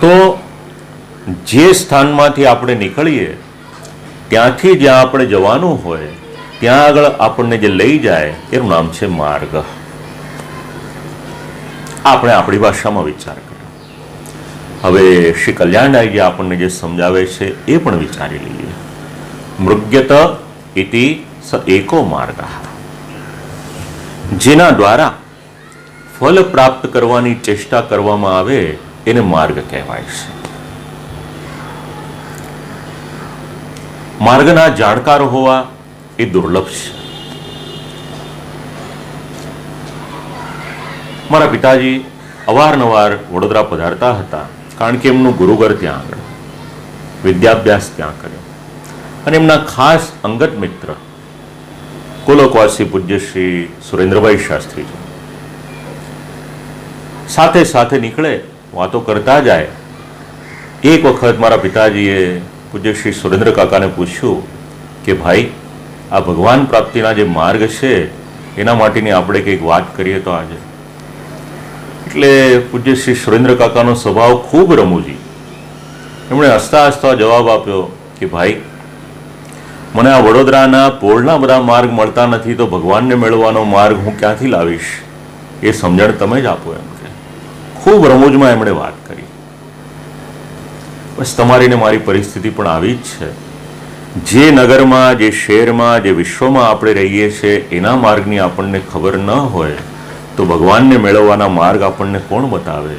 તો જે સ્થાનમાંથી આપણે નીકળીએ ત્યાંથી જ્યાં આપણે જવાનું હોય ત્યાં આગળ આપણને જે લઈ જાય એનું નામ છે માર્ગ. આપણે આપણી ભાષામાં વિચાર કર્યો. હવે શ્રી કલ્યાણદાયજી આપણને જે સમજાવે છે એ પણ વિચારી લઈએ. મૃગ્યત ઇતિ સ એકો માર્ગ. જેના દ્વારા ફલ પ્રાપ્ત કરવાની ચેષ્ટા કરવામાં આવે એને માર્ગ કહેવાય છે. માર્ગના જાણકાર હોવા એ દુર્લભ છે. મારા પિતાજી અવારનવાર વડોદરા પધારતા હતા, કારણ કે એમનું ગુરુઘર ત્યાં આગળ, વિદ્યાભ્યાસ ત્યાં કર્યો. અને એમના ખાસ અંગત મિત્ર કોલકવાસી પૂજ્ય શ્રી સુરેન્દ્રભાઈ શાસ્ત્રીજી સાથે સાથે નીકળે, વાતો કરતા જાય. એક વખત મારા પિતાજીએ પૂજ્ય શ્રી સુરેન્દ્ર કાકાને પૂછ્યું કે ભાઈ, આ ભગવાન પ્રાપ્તિના જે માર્ગ છે એના માટેની આપણે કંઈક વાત કરીએ તો આજે. એટલે પૂજ્ય શ્રી સુરેન્દ્ર કાકાનો સ્વભાવ ખૂબ રમૂજી. એમણે હસતા હસતા જવાબ આપ્યો કે ભાઈ, મને આ વડોદરાના પોળના બધા માર્ગ મળતા નથી, તો ભગવાનને મેળવવાનો માર્ગ હું ક્યાંથી લાવીશ? એ સમજણ તમે જ આપો એમ કે. ખૂબ રમૂજમાં એમણે વાત કરી. બસ તમારી ને મારી પરિસ્થિતિ પણ આવી જ છે. જે નગરમાં, જે શહેરમાં, જે વિશ્વમાં આપણે રહીએ છીએ એના માર્ગની આપણને ખબર ન હોય તો ભગવાનને મેળવવાના માર્ગ આપણને કોણ બતાવે?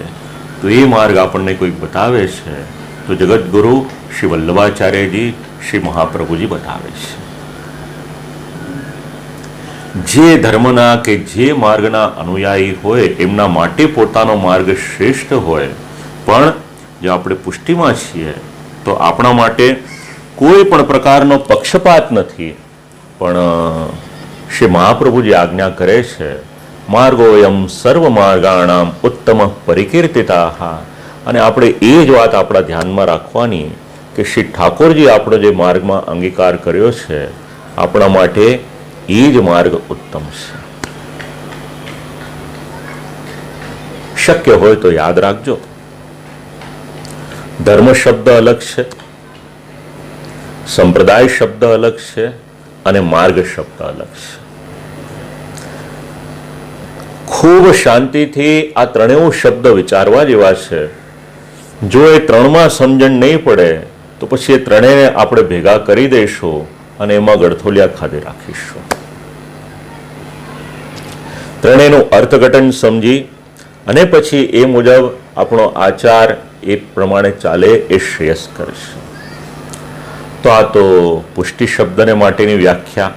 તો એ માર્ગ આપણને કોઈક બતાવે છે તો જગતગુરુ શ્રી વલ્લભાચાર્યજી, શ્રી મહાપ્રભુજી બતાવે છે. જે ધર્મના કે જે માર્ગના અનુયાયી હોય એમના માટે પોતાનો માર્ગ શ્રેષ્ઠ હોય, પણ જો આપણે પુષ્ટિમાં છીએ તો આપણા માટે કોઈ પણ પ્રકારનો પક્ષપાત નથી. પણ શ્રી મહાપ્રભુજી આજ્ઞા કરે છે, માર્ગોયમ સર્વ માર્ગાણામ ઉત્તમ પરિકીર્તિતા. અને આપણે એ જ વાત આપણા ધ્યાનમાં રાખવાની કે શ્રી ઠાકોરજી આપણો જે માર્ગમાં અંગીકાર કર્યો છે આપણા માટે એ જ માર્ગ ઉત્તમ છે. શક્ય હોય તો યાદ રાખજો. ધર્મ શબ્દ અલગ છે, સંપ્રદાય શબ્દ અલગ છે અને માર્ગ શબ્દ અલગ છે. ખૂબ શાંતિથી આ ત્રણેય શબ્દ વિચારવા જેવા છે. જો એ ત્રણમાં સમજણ નહીં પડે તો પછી એ ત્રણેયને આપણે ભેગા કરી દઈશું અને એમાં ગળથોલિયા ખાધે રાખીશું. ત્રણેયનું અર્થઘટન સમજી અને પછી એ મુજબ આપણો આચાર એ પ્રમાણે ચાલે એ શ્રેયસ્કર છે. તો આ તો પુષ્ટિ શબ્દને માટેની વ્યાખ્યા.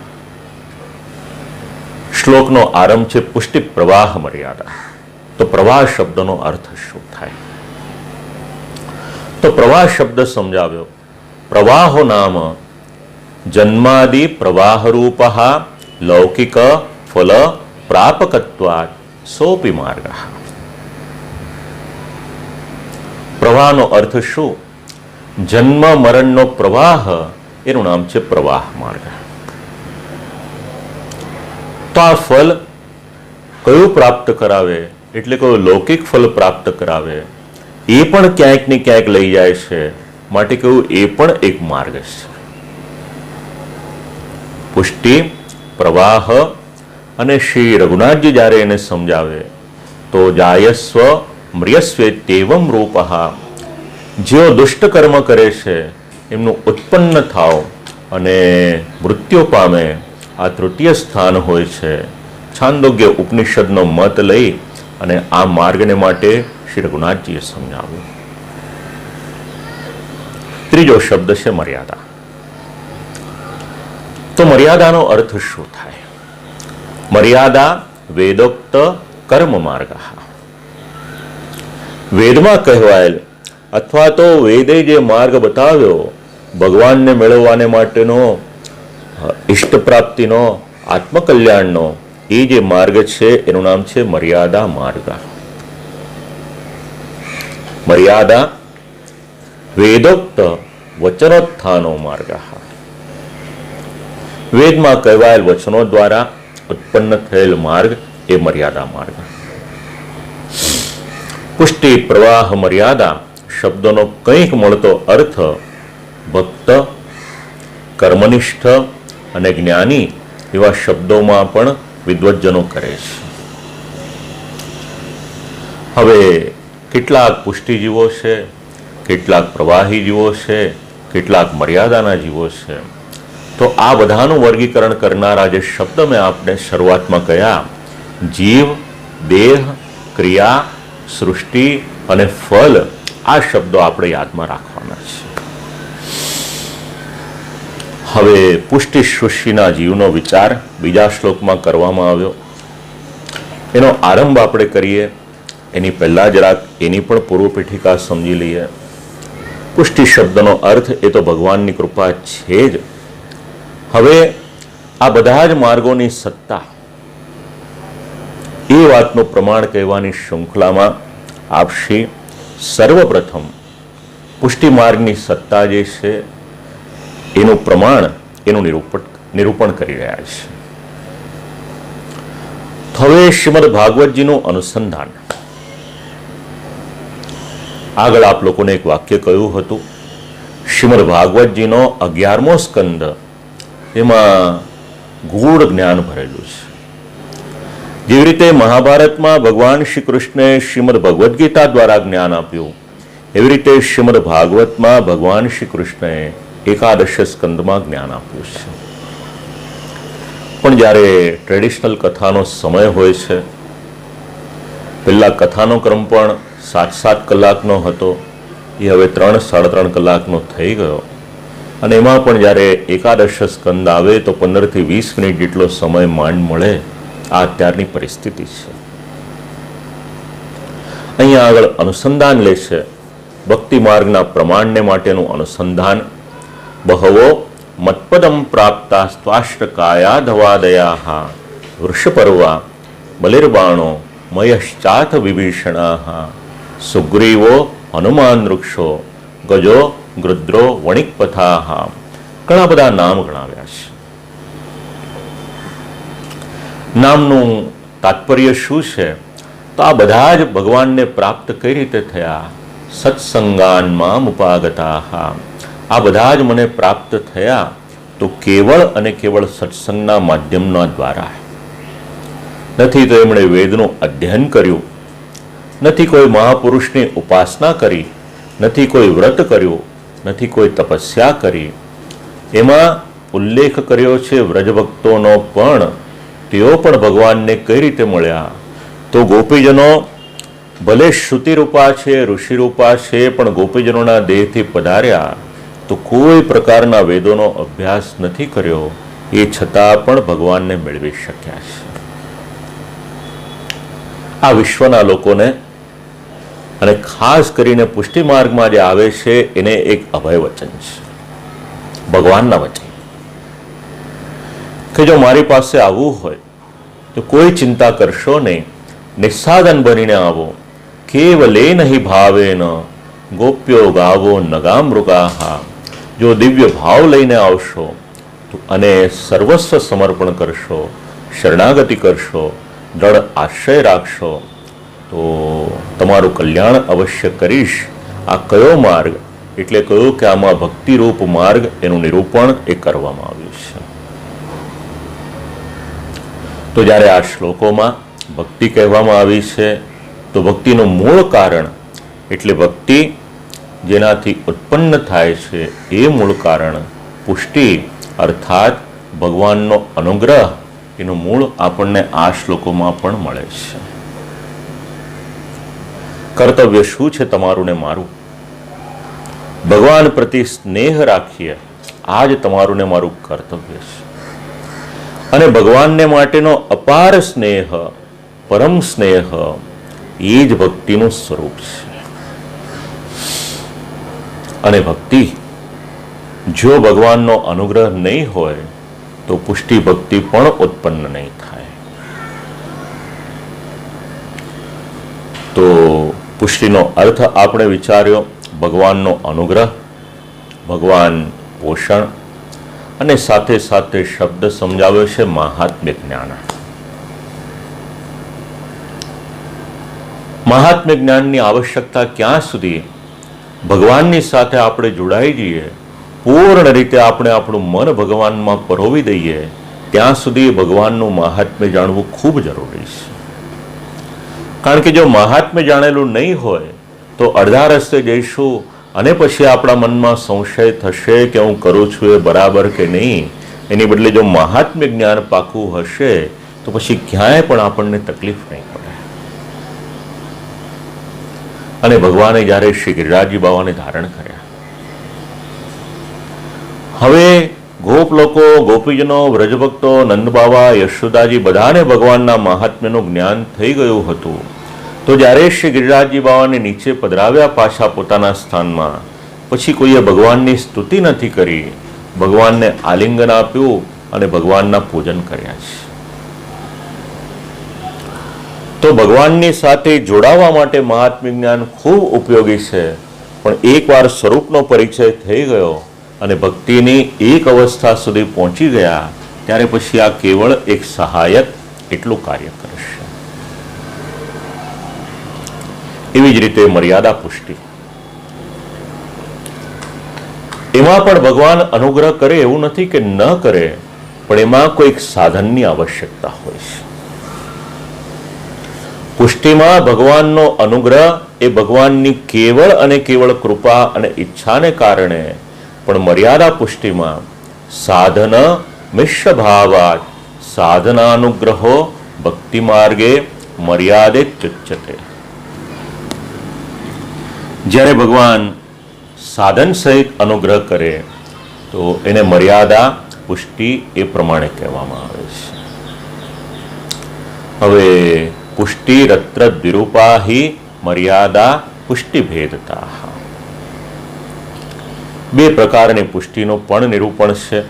શ્લોકનો આરંભ છે પુષ્ટિ પ્રવાહ મર્યાદા. તો પ્રવાહ શબ્દનો અર્થ શું થાય? તો પ્રવાહ શબ્દ સમજાવ્યો. પ્રવાહો નામ જન્માદિ પ્રવાહરૂપ લૌકિક ફલ પ્રાપકત્વાત સોપી માર્ગ. પ્રવાહનો અર્થ શું? જન્મ મરણનો પ્રવાહ, એનું નામ છે પ્રવાહ માર્ગ. તો આ ફલ કયું પ્રાપ્ત કરાવે, એટલે કયું લૌકિક ફલ પ્રાપ્ત કરાવે, એ પણ ક્યાંક ને ક્યાંક લઈ જાય છે. માટે કહ્યું એ પણ એક માર્ગ છે. પુષ્ટિ પ્રવાહ અને શ્રી રઘુનાથજી જ્યારે એને સમજાવે તો જાયસ્વ મ્રિયસ્વેત્યેવમ રૂપઃ, જેઓ દુષ્ટ કર્મ કરે છે એમનું ઉત્પન્ન થાવ અને મૃત્યુ પામે, આ તૃતીય સ્થાન હોય છે. છાંદોગ્ય ઉપનિષદનો મત લઈ અને આ માર્ગને માટે શ્રી રઘુનાથજીએ સમજાવ્યું. ત્રીજો શબ્દ છે મર્યાદા. તો મર્યાદાનો અર્થ શું થાય? મર્યાદા વેદોક્ત કર્મ માર્ગ. વેદમાં કહેવાયેલ અથવા તો વેદે જે માર્ગ બતાવ્યો ભગવાનને મેળવવાને માટેનો, ઇષ્ટ પ્રાપ્તિનો, આત્મકલ્યાણનો, એ જે માર્ગ છે એનું નામ છે મર્યાદા માર્ગ. મર્યાદા વેદોક્ત વચનોત્થાનો માર્ગ. વેદમાં કહેવાયેલ વચનો દ્વારા ઉત્પન્ન થયેલ માર્ગ એ મર્યાદા માર્ગ. પુષ્ટિ પ્રવાહ મર્યાદા શબ્દોનો કંઈક મળતો અર્થ ભક્ત, કર્મનિષ્ઠ અને જ્ઞાની એવા શબ્દોમાં પણ વિદ્વજ્જનો કરે છે. હવે કેટલાક પુષ્ટિજીવો છે, કેટલાક પ્રવાહી જીવો છે, કેટલાક મર્યાદાના જીવો છે. તો આ બધાનું વર્ગીકરણ કરનારા જે શબ્દ મેં આપને શરૂઆતમાં કહ્યા, જીવ, દેહ, ક્રિયા, સૃષ્ટિ અને ફલ, આ શબ્દો આપણે યાદમાં રાખવાના છે. હવે પુષ્ટિ સૃષ્ટિના જીવનો વિચાર બીજા શ્લોકમાં કરવામાં આવ્યો. એનો આરંભ આપણે કરીએ એની પહેલા જરાક એની પણ પૂર્વ પીઠિકા સમજી લઈએ. પુષ્ટિ શબ્દનો અર્થ એ તો ભગવાનની કૃપા છે જ. હવે આ બધા જ માર્ગોની સત્તા, એ વાતનું પ્રમાણ કહેવાની શૃંખલામાં આપશી સર્વપ્રથમ પુષ્ટિ માર્ગની સત્તા જે છે એનું પ્રમાણ, એનું નિરૂપણ કરી રહ્યા છે. હવે શ્રીમદ ભાગવતજીનું અનુસંધાન. આગળ આપ લોકોને એક વાક્ય કહ્યું હતું, શ્રીમદ ભાગવતજીનો 11મો સ્કંદ, એમાં ગૂઢ જ્ઞાન ભરેલું છે. જેવી રીતે મહાભારતમાં ભગવાન શ્રી કૃષ્ણે શ્રીમદ ભગવદ્ ગીતા દ્વારા જ્ઞાન આપ્યું, એવી રીતે શ્રીમદ ભાગવતમાં ભગવાન શ્રી કૃષ્ણએ એકાદશ સ્કંદમાં જ્ઞાન આપ્યું છે. પણ જ્યારે ટ્રેડિશનલ કથાનો સમય હોય છે, પહેલા કથાનો ક્રમ પણ 7-7 કલાકનો હતો, એ હવે 3-3.5 કલાકનો થઈ ગયો. અને એમાં પણ જ્યારે એકાદશ સ્કંદ આવે તો 15 થી 20 મિનિટ જેટલો સમય માંડ મળે. આ અત્યારની પરિસ્થિતિ છે. અહીંયા આગળ અનુસંધાન લે છે ભક્તિ માર્ગના પ્રમાણને માટેનું અનુસંધાન. બહવો મત્પદમ પ્રાપ્તા સ્વાષ્ટકાયા ધવાદયા વૃષપર્વા બલિર્બાણો મયશ્ચાથ વિભીષણા સુગ્રીવો હનુમાન વૃક્ષો ગજો ગૃદ્રો વણિકપથા. ઘણા બધા નામ ગણાવ્યા છે. નામનું તાત્પર્ય શું છે? તો આ બધા જ ભગવાનને પ્રાપ્ત કઈ રીતે થયા સત્સંગાન મામ ઉપાગતાહ, આ બધા જ મને પ્રાપ્ત થયા તો કેવળ અને કેવળ સત્સંગના માધ્યમના દ્વારા. નથી તો એમણે વેદનું અધ્યયન કર્યું, નથી કોઈ મહાપુરુષની ઉપાસના કરી, નથી કોઈ વ્રત કર્યું, નથી કોઈ તપસ્યા કરી. એમાં ઉલ્લેખ કર્યો છે વ્રજભક્તોનો, પણ તેઓ પણ ભગવાનને કઈ રીતે મળ્યા? તો ગોપીજનો ભલે શ્રુતિરૂપા છે, ઋષિરૂપા છે, પણ ગોપીજનોના દેહથી પધાર્યા તો કોઈ પ્રકારના વેદોનો અભ્યાસ નથી કર્યો, એ છતાં પણ ભગવાનને મેળવી શક્યા છે. આ વિશ્વના લોકોને અને ખાસ કરીને પુષ્ટિ માર્ગમાં જે આવે છે એને એક અભય વચન છે, ભગવાનના વચન, કે જો મારી પાસે આવવું હોય તો કોઈ ચિંતા કરશો નહીં, નિસ્સાધન બનીને આવો, કેવલે નહીં ભાવેન ગોપ્યો ગાવો નગા મૃગાહા. જો દિવ્ય ભાવ લઈને આવશો અને સર્વસ્વ સમર્પણ કરશો, શરણાગતિ કરશો, દ્રઢ આશ્રય રાખશો તો તમારું કલ્યાણ અવશ્ય કરીશ. આ કયો માર્ગ? એટલે કહ્યું કે આમાં ભક્તિરૂપ માર્ગ, એનું નિરૂપણ એ કરવામાં આવ્યું છે. તો જ્યારે આ શ્લોકોમાં ભક્તિ કહેવામાં આવી છે તો ભક્તિનું મૂળ કારણ એટલે ભક્તિ જેનાથી ઉત્પન્ન થાય છે એ મૂળ કારણ પુષ્ટિ અર્થાત ભગવાનનો અનુગ્રહ, એનું મૂળ આપણને આ શ્લોકોમાં પણ મળે છે. કર્તવ્ય શું છે તમારું ને મારું? ભગવાન પ્રતિ સ્નેહ રાખીએ, આ જ તમારું ને મારું કર્તવ્ય છે. અને ભગવાનને માટેનો અપાર સ્નેહ, પરમ સ્નેહ, એ જ ભક્તિનું સ્વરૂપ છે. અને ભક્તિ જો ભગવાનનો અનુગ્રહ નહીં હોય તો પુષ્ટિ ભક્તિ પણ ઉત્પન્ન નહીં થાય. તો પુષ્ટિનો અર્થ આપણે વિચાર્યો, ભગવાનનો અનુગ્રહ, ભગવાન પોષણ, અને સાથે સાથે શબ્દ સમજાવ્યો છે મહાત્મ્ય જ્ઞાન. મહાત્મ્ય જ્ઞાનની આવશ્યકતા ક્યાં સુધી? ભગવાનની સાથે આપણે જોડાઈ જઈએ, પૂર્ણ રીતે આપણે આપણું મન ભગવાનમાં પરોવી દઈએ, ત્યાં સુધી ભગવાનનું મહાત્મ્ય જાણવું ખૂબ જરૂરી છે. કારણ કે જો મહાત્મ્ય જાણેલું નહીં હોય તો અડધા રસ્તે જઈશું અને પછી આપણા મનમાં સંશય થશે કે હું કરું છું એ બરાબર કે નહીં. એની બદલે જો મહાત્મ્ય જ્ઞાન પાકું હશે તો પછી ક્યાંય પણ આપણને તકલીફ નહીં પડે. અને ભગવાને જ્યારે શ્રી ગિરિરાજજી બાવાને ધારણ કર્યા, હવે ગોપ લોકો, ગોપીજનો, વ્રજભક્તો, નંદ બાવા, યશોદાજી બધાને ભગવાનના મહાત્મ્યનું જ્ઞાન થઈ ગયું હતું. તો જ્યારે શ્રી ગિરિરાજજી બાવાને નીચે પધરાવ્યા પાછા પોતાના સ્થાનમાં, પછી કોઈએ ભગવાનની સ્તુતિ નથી કરી, ભગવાનને આલિંગન આપ્યું અને ભગવાનના પૂજન કર્યા છે. તો ભગવાનની સાથે જોડાવા માટે મહાત્મ્ય જ્ઞાન ખૂબ ઉપયોગી છે. પણ એકવાર સ્વરૂપનો પરિચય થઈ ગયો અને ભક્તિની એક અવસ્થા સુધી પહોંચી ગયા ત્યારે પછી આ કેવળ એક સહાયક એટલું કાર્ય કરશે. એવી જ રીતે મર્યાદા પુષ્ટિ, એમાં પણ ભગવાન અનુગ્રહ કરે એવું નથી કે ન કરે, પણ એમાં કોઈક સાધનની આવશ્યકતા હોય છે. પુષ્ટિમાં ભગવાનનો અનુગ્રહ એ ભગવાનની કેવળ અને કેવળ કૃપા અને ઈચ્છાને કારણે, પણ મર્યાદા પુષ્ટિમાં સાધન મિશ્ર ભાવાત સાધનાનુગ્રહો ભક્તિ માર્ગે મર્યાદે ચ્યુચ્યતે. જ્યારે ભગવાન સાધન સહિત અનુગ્રહ કરે તો એને મર્યાદા પુષ્ટિ એ પ્રમાણે કહેવામાં આવે છે. હવે પુષ્ટિ રત્ર દ્વિરૂપા હિ મર્યાદા પુષ્ટિ ભેદતા. બે પ્રકારની પુષ્ટિનું પણ નિરૂપણ છે.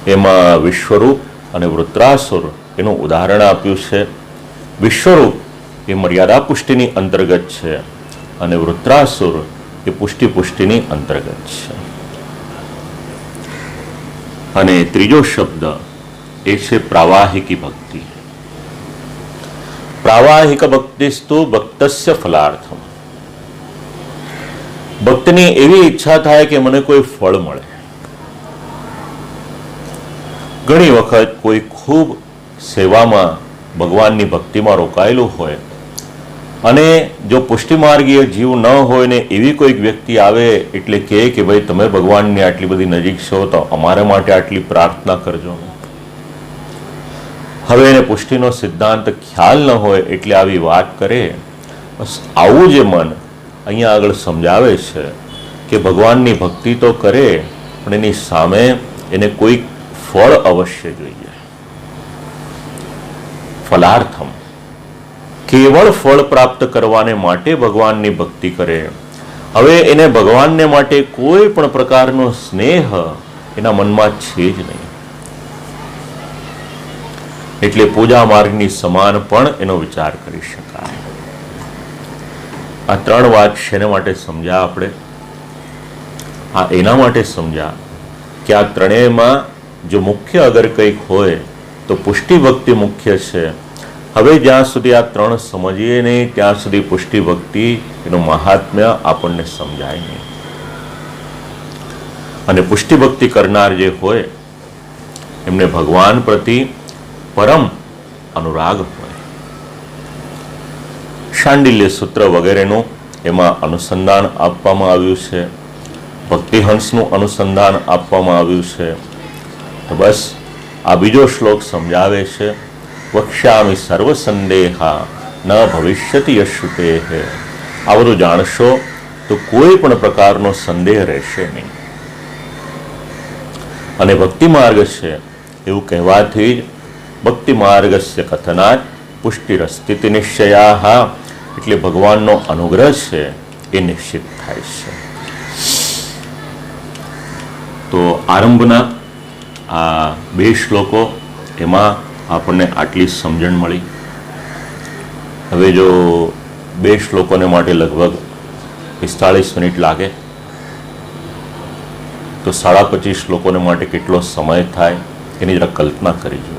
એમાં વિશ્વરૂપ અને વૃત્રાસુર એનું ઉદાહરણ આપ્યું છે. વિશ્વરૂપ એ મર્યાદા પુષ્ટિની અંતર્ગત છે અને વૃત્રાસુર એ પુષ્ટિની અંતર્ગત છે. અને ત્રીજો શબ્દ એ છે પ્રાવાહિકી ભક્તિ. પ્રાવાહિક ભક્તિસ્તુ ભક્તસ્ય ફલાર્થમ. ભક્તની એવી ઈચ્છા થાય કે મને કોઈ ફળ મળે. ઘણી વખત કોઈ ખૂબ સેવામાં ભગવાનની ભક્તિમાં રોકાયેલું હોય અને જો પુષ્ટિમાર્ગીય જીવ ન હોય ને એવી કોઈક વ્યક્તિ આવે એટલે કહે કે ભાઈ તમે ભગવાનની આટલી બધી નજીક છો તો અમારા માટે આટલી પ્રાર્થના કરજો. હવે એને પુષ્ટિનો સિદ્ધાંત ખ્યાલ ન હોય એટલે આવી વાત કરે. બસ આવું જે મન અહીંયા આગળ સમજાવે છે કે ભગવાનની ભક્તિ તો કરે પણ એની સામે એને કોઈક ફળ અવશ્ય જોઈએ. ફલાર્થમ, કેવળ ફળ પ્રાપ્ત કરવાને માટે ભગવાનની ભક્તિ કરે. હવે એને ભગવાનને માટે કોઈ પણ પ્રકારનો સ્નેહ એના મનમાં છે જ નહીં. એટલે પૂજા માર્ગની સમાન પણ એનો વિચાર કરી શકાય. આ ત્રણ વાત શેને માટે સમજ્યા આપણે? આ એના માટે સમજ્યા કે આ ત્રણેયમાં જો મુખ્ય અગર કંઈક હોય તો પુષ્ટિ ભક્તિ મુખ્ય છે. હવે જ્યાં સુધી આ ત્રણ સમજીએ નહીં ત્યાં સુધી પુષ્ટિ ભક્તિ એનું મહાત્મ્ય આપણને સમજાય નહીં. અને પુષ્ટિ ભક્તિ કરનાર જે હોય એમને ભગવાન પ્રતિ પરમ અનુરાગ હોય. શાંડિલ્ય સૂત્ર વગેરેનું એમાં અનુસંધાન આપવામાં આવ્યું છે. ભક્તિહંસનું અનુસંધાન આપવામાં આવ્યું છે. તો બસ આ બીજો શ્લોક સમજાવે છે, વક્ષ્યામિ સર્વ સંદેહા ન ભવિષ્યતિ યશુતે. આ બધું જાણશો તો કોઈ પણ પ્રકારનો સંદેહ રહેશે નહીં. અને ભક્તિ માર્ગ છે એવું કહેવાથી જ ભક્તિ માર્ગસ્ય કથનાત પુષ્ટિરસ્થિતિ નિશ્ચયા, એટલે ભગવાનનો અનુગ્રહ છે એ નિશ્ચિત થાય છે. તો આરંભના આ બે શ્લોકો એમાં આપણને આટલી સમજણ મળી. હવે જો બે શ્લોકોને માટે લગભગ 45 મિનિટ લાગે તો 25.5 શ્લોકોને માટે કેટલો સમય થાય એની જરા કલ્પના કરી જુઓ.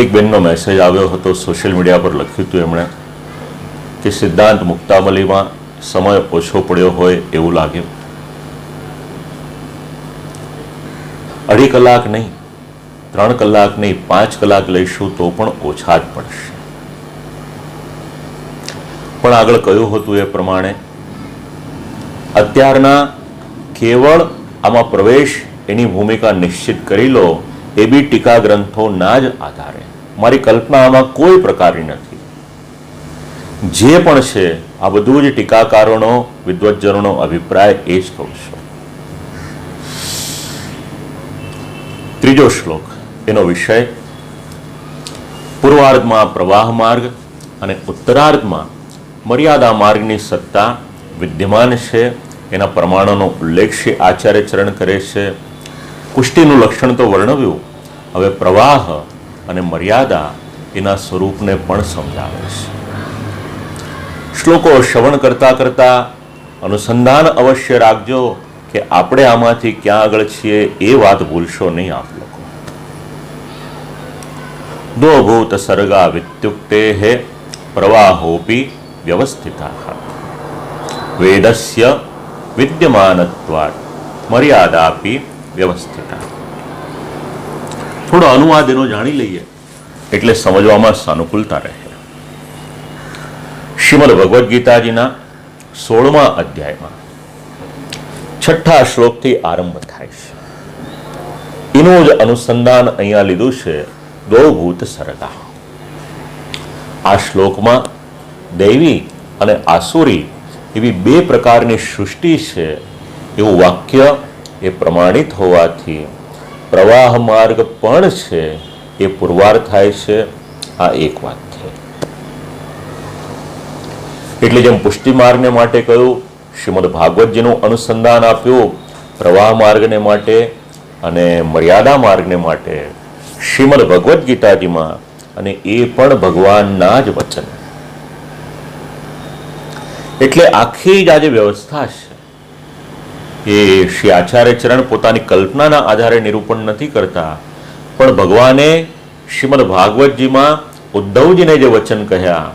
એક બેનનો મેસેજ આવ્યો હતો, સોશિયલ મીડિયા પર લખ્યું હતું એમણે કે સિદ્ધાંત મુક્તાવલીમાં સમય ઓછો પડ્યો હોય એવું લાગ્યું. 2.5 કલાક નહીં, 3 કલાક નહીં, 5 કલાક લઈશું તો પણ ઓછા જ પડશે. પણ આગળ કહ્યું હતું એ પ્રમાણે અત્યારના કેવળ આમાં પ્રવેશ એની ભૂમિકા નિશ્ચિત કરી લો એ બી ટીકા ગ્રંથોના જ આધારે. મારી કલ્પના આમાં કોઈ પ્રકારની નથી. જે પણ છે આ બધું જ ટીકાકારોનો, વિદ્વજ્જનોનો અભિપ્રાય એ જ કહું છું. ત્રીજો શ્લોક એનો વિષય પૂર્વાર્ધમાં પ્રવાહ માર્ગ અને ઉત્તરાર્ધમાં મર્યાદા માર્ગની સત્તા વિદ્યમાન છે એના પ્રમાણોનો ઉલ્લેખ શ્રી આચાર્ય ચરણ કરે છે. પુષ્ટિનું લક્ષણ તો વર્ણવ્યું, હવે પ્રવાહ અને મર્યાદા એના સ્વરૂપને પણ સમજાવે છે. શ્લોકો શ્રવણ કરતા કરતા અનુસંધાન અવશ્ય રાખજો કે આપણે આમાંથી ક્યાં આગળ છીએ એ વાત ભૂલશો નહીં આપ લોકો. દો ભૂત સર્ગા વિત્યુક્તે હે પ્રવાહોપી વ્યવસ્થિતા વેદસ્ય વિદ્યમાનત્વાત મર્યાદાપી વ્યવસ્થિતા. થોડો અનુવાદ એનો જાણી લઈએ એટલે સમજવામાં સાનુકૂળતા રહે. શ્રીમદ ભગવદ્ ગીતાજીના 16મા અધ્યાયમાં 6ઠ્ઠા શ્લોકથી આરંભ થાય છે. એનું જ અનુસંધાન અહીંયા લીધું છે, દો ભૂત સર્ગા. આ શ્લોકમાં દૈવી અને આસુરી એવી બે પ્રકારની સૃષ્ટિ છે એવું વાક્ય એ પ્રમાણિત હોવાથી પ્રવાહ માર્ગ પણ છે એ પુરવાર થાય છે. આ એક વાત છે. એટલે જેમ પુષ્ટિ માર્ગને માટે કહ્યું, શ્રીમદ ભાગવતજીનું અનુસંધાન આપ્યું પ્રવાહ માર્ગને માટે અને મર્યાદા માર્ગને માટે શ્રીમદ ભગવદ્ ગીતાજીમાં, અને એ પણ ભગવાનના જ વચન. એટલે આખી જ આ જે વ્યવસ્થા છે એ શ્રી આચાર્ય ચરણ પોતાની કલ્પનાના આધારે નિરૂપણ નથી કરતા, પણ ભગવાને શ્રીમદ ભાગવતજીમાં ઉદ્ધવજીને જે વચન કહ્યા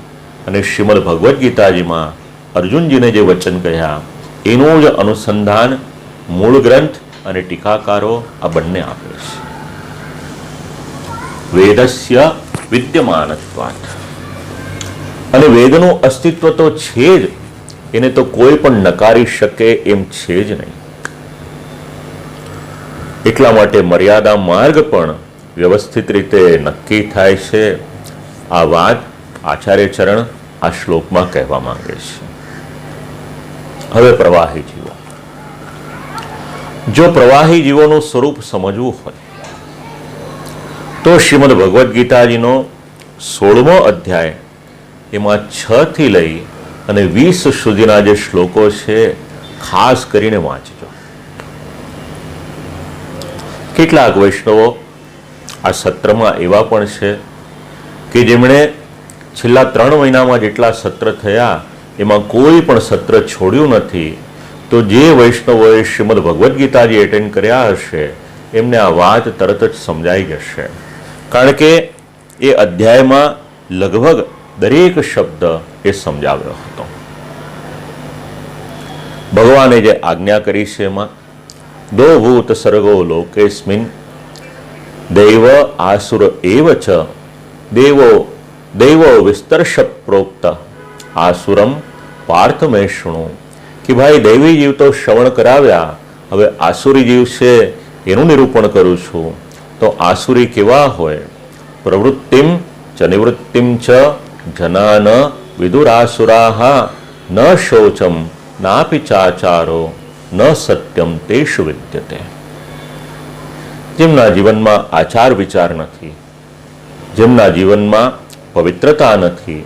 અને શ્રીમદ ભગવદ્ ગીતાજીમાં અર્જુનજીને જે વચન કહ્યા એનું જ અનુસંધાન મૂળ ગ્રંથ અને ટીકાકારો આ બંને આપે છે. વેદસ્ય વિદ્યમાનત્વાત, અને વેદનું અસ્તિત્વ તો છે જ, એને તો કોઈ પણ નકારી શકે એમ છે જ નહીં. એટલા માટે મર્યાદા માર્ગ પણ વ્યવસ્થિત રીતે નક્કી થાય છે. આ વાત આચાર્ય ચરણ આ શ્લોકમાં કહેવા માંગે છે. હવે પ્રવાહી જીવો, જો પ્રવાહી જીવોનું સ્વરૂપ સમજવું હોય તો શ્રીમદ ભગવદ્ ગીતાજીનો 16મો અધ્યાય એમાં 6 થી લઈ અને 20 સુધીના જે શ્લોકો છે ખાસ કરીને વાંચજો. કેટલાક વૈષ્ણવો આ સત્રમાં એવા પણ છે કે જેમણે છેલ્લા 3 મહિનામાં જેટલા સત્ર થયા એમાં કોઈ પણ સત્ર છોડ્યું નથી. તો જે વૈષ્ણવોએ શ્રીમદ ભગવદ્ ગીતાજી એટેન્ડ કર્યા હશે એમને આ વાત તરત જ સમજાઈ જશે. કારણ કે એ અધ્યાયમાં લગભગ દરેક શબ્દ એ સમજાવ્યો હતો. ભગવાને જે આજ્ઞા કરી છે એમાં દો ભૂત સર્ગો લોકેસ્મિન દૈવ આસુર એવ ચ દેવો દૈવો વિસ્તર્શ પ્રોક્ત આસુરમ પાર્થ મેં શૃણુ, કે ભાઈ દૈવી જીવ તો શ્રવણ કરાવ્યા, હવે આસુરી જીવ છે એનું નિરૂપણ કરું છું. તો આસુરી કેવા હોય? પ્રવૃત્તિમ ચ નિવૃત્તિમ ચ જનાન વિદુરાસુરાહ ન શૌચમ નાપી ચાચારો ન સત્યમ તેષુ વિદ્યતે. જેમના જીવનમાં આચાર વિચાર નથી, જેમના જીવનમાં પવિત્રતા નથી,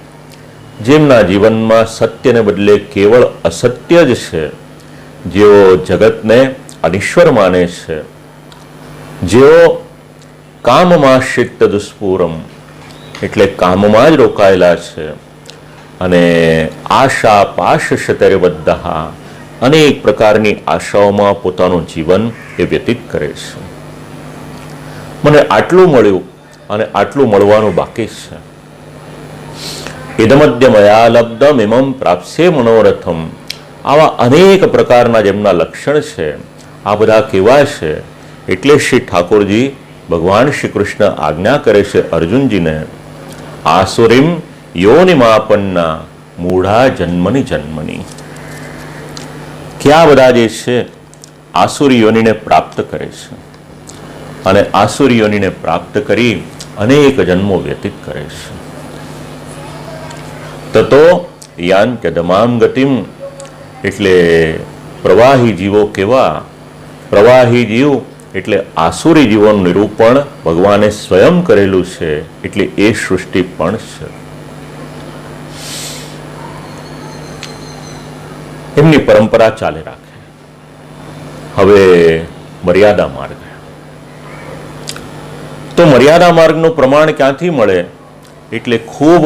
જેમના જીવનમાં સત્યને બદલે કેવળ અસત્ય જ છે, જેઓ જગતને અનિશ્વર માને છે, જેઓ કામમાશ્રિત દુષ્પૂરમ એટલે કામમાં જ રોકાયેલા છે, અને આશા પાશ શતરબદ્ધ અનેક પ્રકારની આશાઓમાં પોતાનું જીવન એ વ્યતીત કરે છે. મને આટલું મળ્યું અને આટલું મળવાનું બાકી છે. ઇદમદ્ય મયા લબ્ધમ ઇમમ પ્રાપ્સ્યે મનોરથમ, આવા અનેક પ્રકારના જેમના લક્ષણ છે, આ બધા કેવા છે? એટલે શ્રી ઠાકોરજી ભગવાન શ્રી કૃષ્ણ આજ્ઞા કરે છે અર્જુનજીને, આસુરીમ યોનિમાપન્ના મૂઢા જન્મની જન્મની, કે આ બધા જે છે આસુરી યોનિને પ્રાપ્ત કરે છે અને આસુરી યોનિને પ્રાપ્ત કરી અનેક જન્મો વ્યતીત કરે છે. તતો યાન્ત્યદમામ ગતિમ, એટલે પ્રવાહી જીવો કેવા? પ્રવાહી જીવ એટલે આસુરી જીવોનું નિરૂપણ ભગવાને સ્વયં કરેલું છે, એટલે એ સૃષ્ટિ પણ છે. એમની પરંપરા ચાલે રાખે. હવે મર્યાદા માર્ગ, તો મર્યાદા માર્ગનું પ્રમાણ ક્યાંથી મળે? એટલે ખૂબ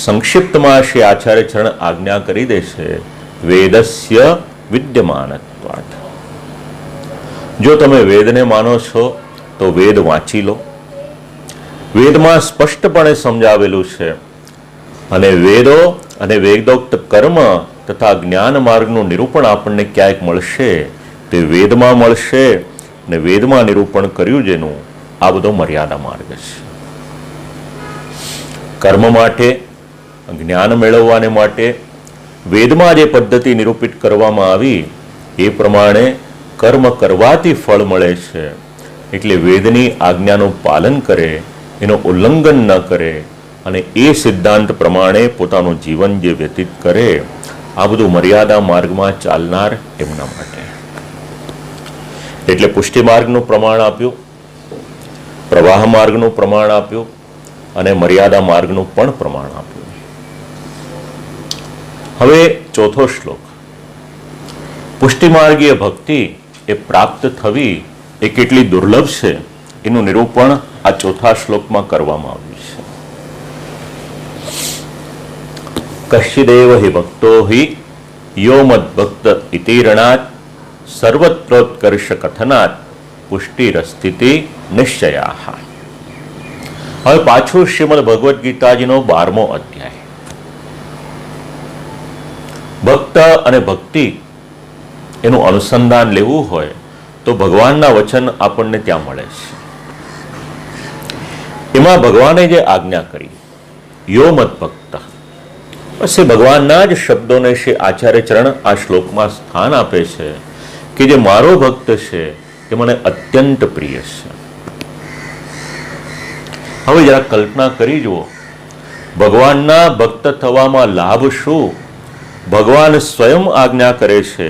સંક્ષિપ્તમાં શ્રી આચાર્ય ચરણ આજ્ઞા કરી દે છે, વેદસ્ય વિદ્યમાનત્વાત. જો તમે વેદને માનો છો તો વેદ વાંચી લો. વેદમાં સ્પષ્ટપણે સમજાવેલું છે, અને વેદો અને વેદોક્ત કર્મ તથા જ્ઞાન માર્ગનું નિરૂપણ આપણને ક્યાંક મળશે તે વેદમાં મળશે, અને વેદમાં નિરૂપણ કર્યું જેનું, આ બધો મર્યાદા માર્ગ છે. કર્મ માટે, જ્ઞાન મેળવવાને માટે વેદમાં જે પદ્ધતિ નિરૂપિત કરવામાં આવી એ પ્રમાણે કર્મ કરવાથી ફળ મળે છે. એટલે વેદની આજ્ઞાનું પાલન કરે, એનું ઉલ્લંઘન ન કરે, અને એ સિદ્ધાંત પ્રમાણે પોતાનું જીવન જે વ્યતીત કરે, આ બધું મર્યાદા માર્ગમાં ચાલનાર એમના માટે. એટલે પુષ્ટિ માર્ગનું પ્રમાણ આપ્યું, પ્રવાહ માર્ગનું પ્રમાણ આપ્યું, અને મર્યાદા માર્ગનું પણ પ્રમાણ આપ્યું. હવે ચોથો શ્લોક, પુષ્ટિ માર્ગીય ભક્તિ એ પ્રાપ્ત થવી એ કેટલી દુર્લભ છે એનું નિરૂપણ આ ચોથા શ્લોકમાં કરવામાં આવ્યું છે. કશ્ચિદેવ હિ ભક્તો હિ યો મદ્ભક્ત ઇતિરણાત સર્વત્રોત્કર્ષ કથનાત પુષ્ટિરસ્થિતિ નિશ્ચયા. હવે પાછું શ્રીમદ ભગવદ્ ગીતાજીનો 12મો અધ્યાય. ભક્ત અને ભક્તિ એનું અનુસંધાન લેવું હોય તો ભગવાનના વચન આપણને ત્યાં મળે છે. એમાં ભગવાને જે આજ્ઞા કરી, યો મત ભક્ત, બસ એ ભગવાનના જ શબ્દોને શ્રી આચાર્ય ચરણ આ શ્લોકમાં સ્થાન આપે છે કે જે મારો ભક્ત છે એ મને અત્યંત પ્રિય છે. હવે જરા કલ્પના કરી જુઓ, ભગવાનના ભક્ત થવામાં લાભ શું? ભગવાન સ્વયં આજ્ઞા કરે છે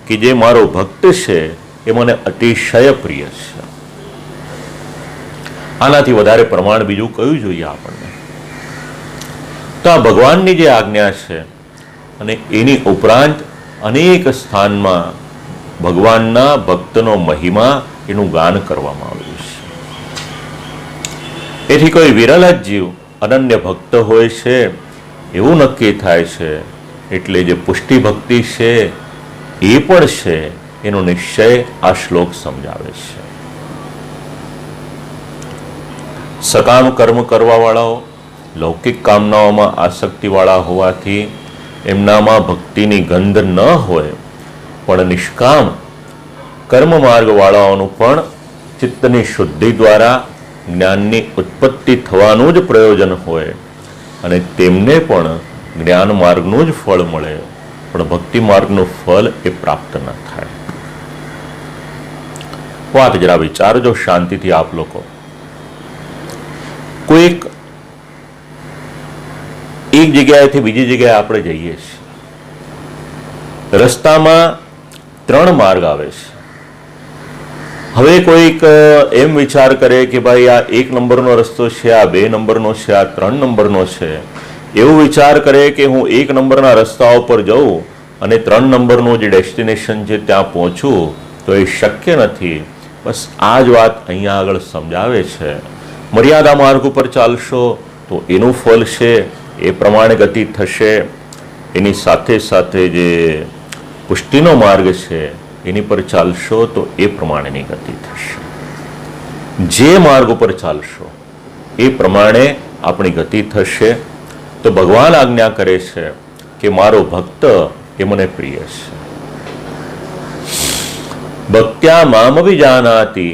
કે જે મારો ભક્ત છે એ મને અતિશય પ્રિય છે. આનાથી વધારે પ્રમાણ બીજું કયું જોઈએ આપણને? તો આ ભગવાનની જે આજ્ઞા છે અને એની ઉપરાંત અનેક સ્થાનમાં ભગવાનના ભક્તનો મહિમા, એનું ગાન કરવામાં આવ્યું છે. એથી કોઈ વિરલ જ જીવ અનન્ય ભક્ત હોય છે એવું નક્કી થાય છે. એટલે જે પુષ્ટિ ભક્તિ છે એ પણ છે એનો નિશ્ચય આ શ્લોક સમજાવે છે. સકામ કર્મ કરવાવાળાઓ લૌકિક કામનાઓમાં આસક્તિવાળા હોવાથી એમનામાં ભક્તિની ગંધ ન હોય, પણ નિષ્કામ કર્મ માર્ગવાળાઓનું પણ ચિત્તની શુદ્ધિ દ્વારા જ્ઞાનની ઉત્પત્તિ થવાનું જ પ્રયોજન હોય અને તેમને પણ જ્ઞાન માર્ગનું જ ફળ મળે, પણ ભક્તિ માર્ગનું ફળ એ પ્રાપ્ત ન થાય. વાત જરા વિચારજો શાંતિથી આપ લોકો. કોઈક એક જગ્યાએથી બીજી જગ્યાએ આપણે જઈએ છીએ. રસ્તામાં 3 માર્ગ આવે છે. હવે કોઈક એમ વિચાર કરે કે ભાઈ આ 1 નંબરનો રસ્તો છે, આ 2 નંબરનો છે, આ 3 નંબરનો છે. એવું વિચાર કરે કે હું 1 નંબરના રસ્તા ઉપર જઉં અને 3 નંબરનું જે ડેસ્ટિનેશન છે ત્યાં પહોંચું, તો એ શક્ય નથી. બસ આ જ વાત અહીંયા આગળ સમજાવે છે. મર્યાદા માર્ગ ઉપર ચાલશો તો એનું ફળ છે એ પ્રમાણે ગતિ થશે. એની સાથે સાથે જે પુષ્ટિનો માર્ગ છે એની પર ચાલશો તો એ પ્રમાણેની ગતિ થશે. જે માર્ગ ઉપર ચાલશો એ પ્રમાણે આપણી ગતિ થશે. તો ભગવાન આજ્ઞા કરે છે કે મારો ભક્ત એ મને પ્રિય છે. ભક્ત્યા મામ અભિજાનાતિ.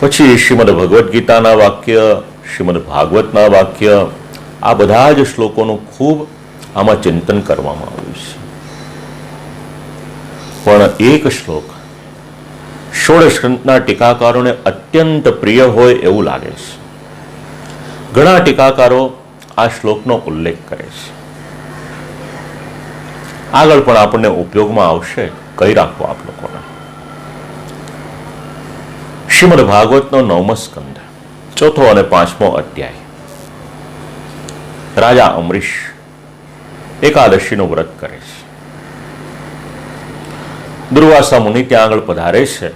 પછી શ્રીમદ ભગવદ્ ગીતાના વાક્ય, શ્રીમદ ભાગવતના વાક્ય, આ બધા જ શ્લોકોનું ખૂબ આમાં ચિંતન કરવામાં આવ્યું છે. પણ એક શ્લોક 16 ગ્રંથના ટીકાકારોને અત્યંત પ્રિય હોય એવું લાગે છે. ઘણા ટીકાકારો આ શ્લોકનો ઉલ્લેખ કરે છે. આગળ પણ આપણને ઉપયોગમાં આવશે, કહી રાખો આપ લોકોને. શ્રીમદ ભાગવતનો 9મો સ્કંદ, 4થો અને 5મો અધ્યાય. રાજા અમરીશ એકાદશીનું વ્રત કરે છે. દુર્વાસા મુનિ ત્યાં આગળ પધારે છે.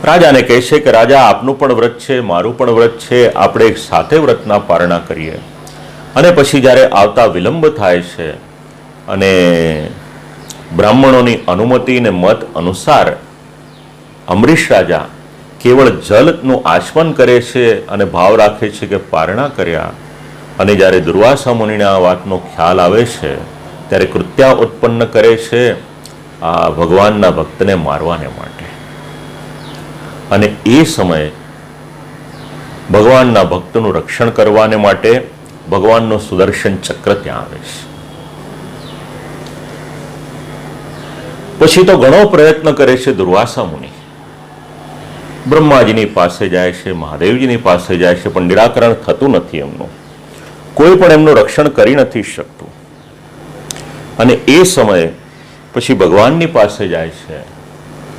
રાજાને કહે છે કે રાજા, આપનું પણ વ્રત છે, મારું પણ વ્રત છે, આપણે એક સાથે વ્રતના પારણા કરીએ. અને પછી જ્યારે આવતા વિલંબ થાય છે અને બ્રાહ્મણોની અનુમતિ અને મત અનુસાર અમરીશ રાજા કેવળ જલનું આચમન કરે છે અને ભાવ રાખે છે કે પારણા કર્યા. અને જ્યારે દુર્વાસા મુનિને આ વાતનો ખ્યાલ આવે છે ત્યારે કૃત્યા ઉત્પન્ન કરે છે આ ભગવાનના ભક્તને મારવાને માટે. અને એ સમયે ભગવાનના ભક્તનું રક્ષણ કરવાને માટે ભગવાનનો સુદર્શન ચક્ર ત્યાં આવે છે. પછી તો ઘણો પ્રયત્ન કરે છે દુર્વાસા મુનિ. બ્રહ્માજીની પાસે જાય છે, મહાદેવજીની પાસે જાય છે, પણ નિરાકરણ થતું નથી એમનું. કોઈ પણ એમનું રક્ષણ કરી નથી શકતું. અને એ સમયે પછી ભગવાનની પાસે જાય છે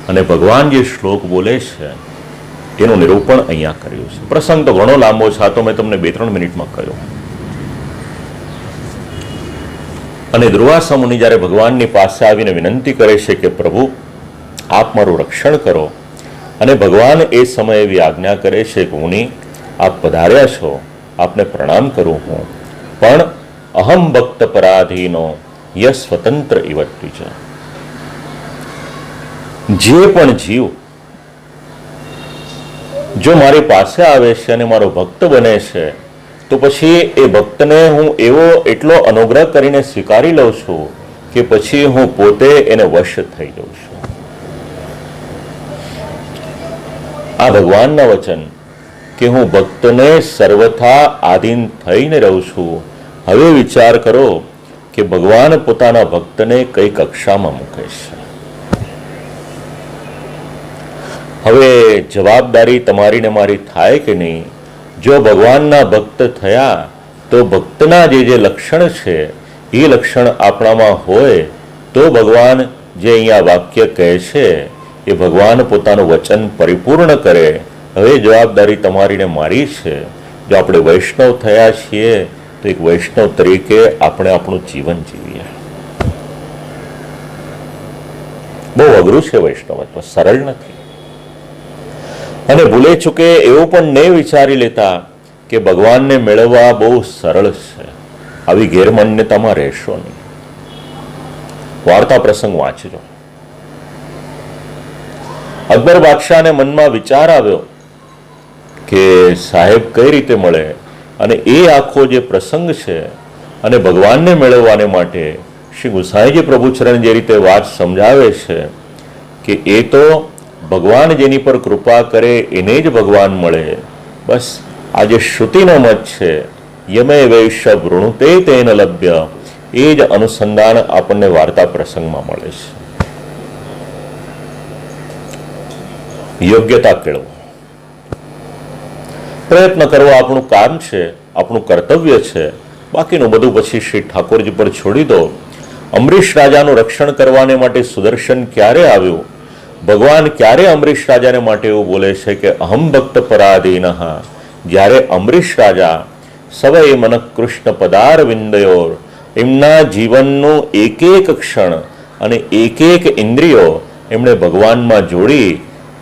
અને ભગવાન જે શ્લોક બોલે છે એનું નિરૂપણ અહીંયા કર્યું છે. પ્રસંગ તો ઘણો લાંબો છે, આ તો મેં તમને 2-3 મિનિટમાં કહ્યું. અને દુર્વાસા મુનિ જ્યારે ભગવાનની પાસે આવીને વિનંતી કરે છે કે પ્રભુ આપ મારું રક્ષણ કરો, અને ભગવાન એ સમયે એવી આજ્ઞા કરે છે કે મુનિ આપ પધાર્યા છો, આપને પ્રણામ કરું હું, પણ અહમ ભક્ત પરાધીનો ય સ્વતંત્ર ઇવ દ્વિજ. જે પણ જીવ જો મારી પાસે આવે છે અને મારો ભક્ત બને છે તો પછી એ ભક્તને હું એટલો અનુગ્રહ કરીને સ્વીકારી લઉં છું કે પછી હું પોતે એને વશ થઈ જઉં છું. આ ભગવાનના વચન કે હું ભક્તને સર્વથા આધીન થઈને રહું છું. હવે વિચાર કરો કે ભગવાન પોતાના ભક્તને કઈ કક્ષામાં મૂકે છે. હવે જવાબદારી તમારી ને મારી થાય કે નહીં? જો ભગવાનના ભક્ત થયા તો ભક્તના જે લક્ષણ છે એ લક્ષણ આપણામાં હોય તો ભગવાન જે અહીંયા વાક્ય કહે છે એ ભગવાન પોતાનું વચન પરિપૂર્ણ કરે. હવે જવાબદારી તમારી ને મારી છે. જો આપણે વૈષ્ણવ થયા છીએ તો એક વૈષ્ણવ તરીકે આપણે આપણું જીવન જીવીએ. બહુ અઘરું છે વૈષ્ણવત્વ, સરળ નથી. અને ભૂલે ચૂકે એવું પણ નહીં વિચારી લેતા કે ભગવાનને મેળવવા બહુ સરળ છે. આવી ગેરમાન્યતામાં રહેશો નહીં. વાર્તા પ્રસંગ વાંચજો. અકબર બાદશાહને મનમાં વિચાર આવ્યો કે સાહેબ કઈ રીતે મળે, અને એ આખો જે પ્રસંગ છે અને ભગવાનને મેળવવાને માટે શ્રી ગુસાઈજી પ્રભુચરણ જે રીતે વાત સમજાવે છે કે એ તો ભગવાન જેની પર કૃપા કરે એને જ ભગવાન મળે. બસ આ જે શ્રુતિનો મત છે યમે વૈશ વૃણુતે તેન લભ્ય, એ જ અનુસંધાન આપણને વાર્તા પ્રસંગમાં મળે છે. યોગ્યતા કેળવો, પ્રયત્ન કરવો આપણું કામ છે, આપણું કર્તવ્ય છે. બાકીનું બધું પછી શ્રી ઠાકોરજી પર છોડી દો. અમરીશ રાજાનું રક્ષણ કરવાને માટે સુદર્શન ક્યારે આવ્યું? ભગવાન ક્યારે અમરીશ રાજાને માટે એવું બોલે છે કે અહમ ભક્ત પરાધીન? જ્યારે અમરીશ રાજા સવય મન કૃષ્ણ પદાર વિંદયોર, એમના જીવનનું એક એક ક્ષણ અને એક એક ઇન્દ્રિયો એમણે ભગવાનમાં જોડી,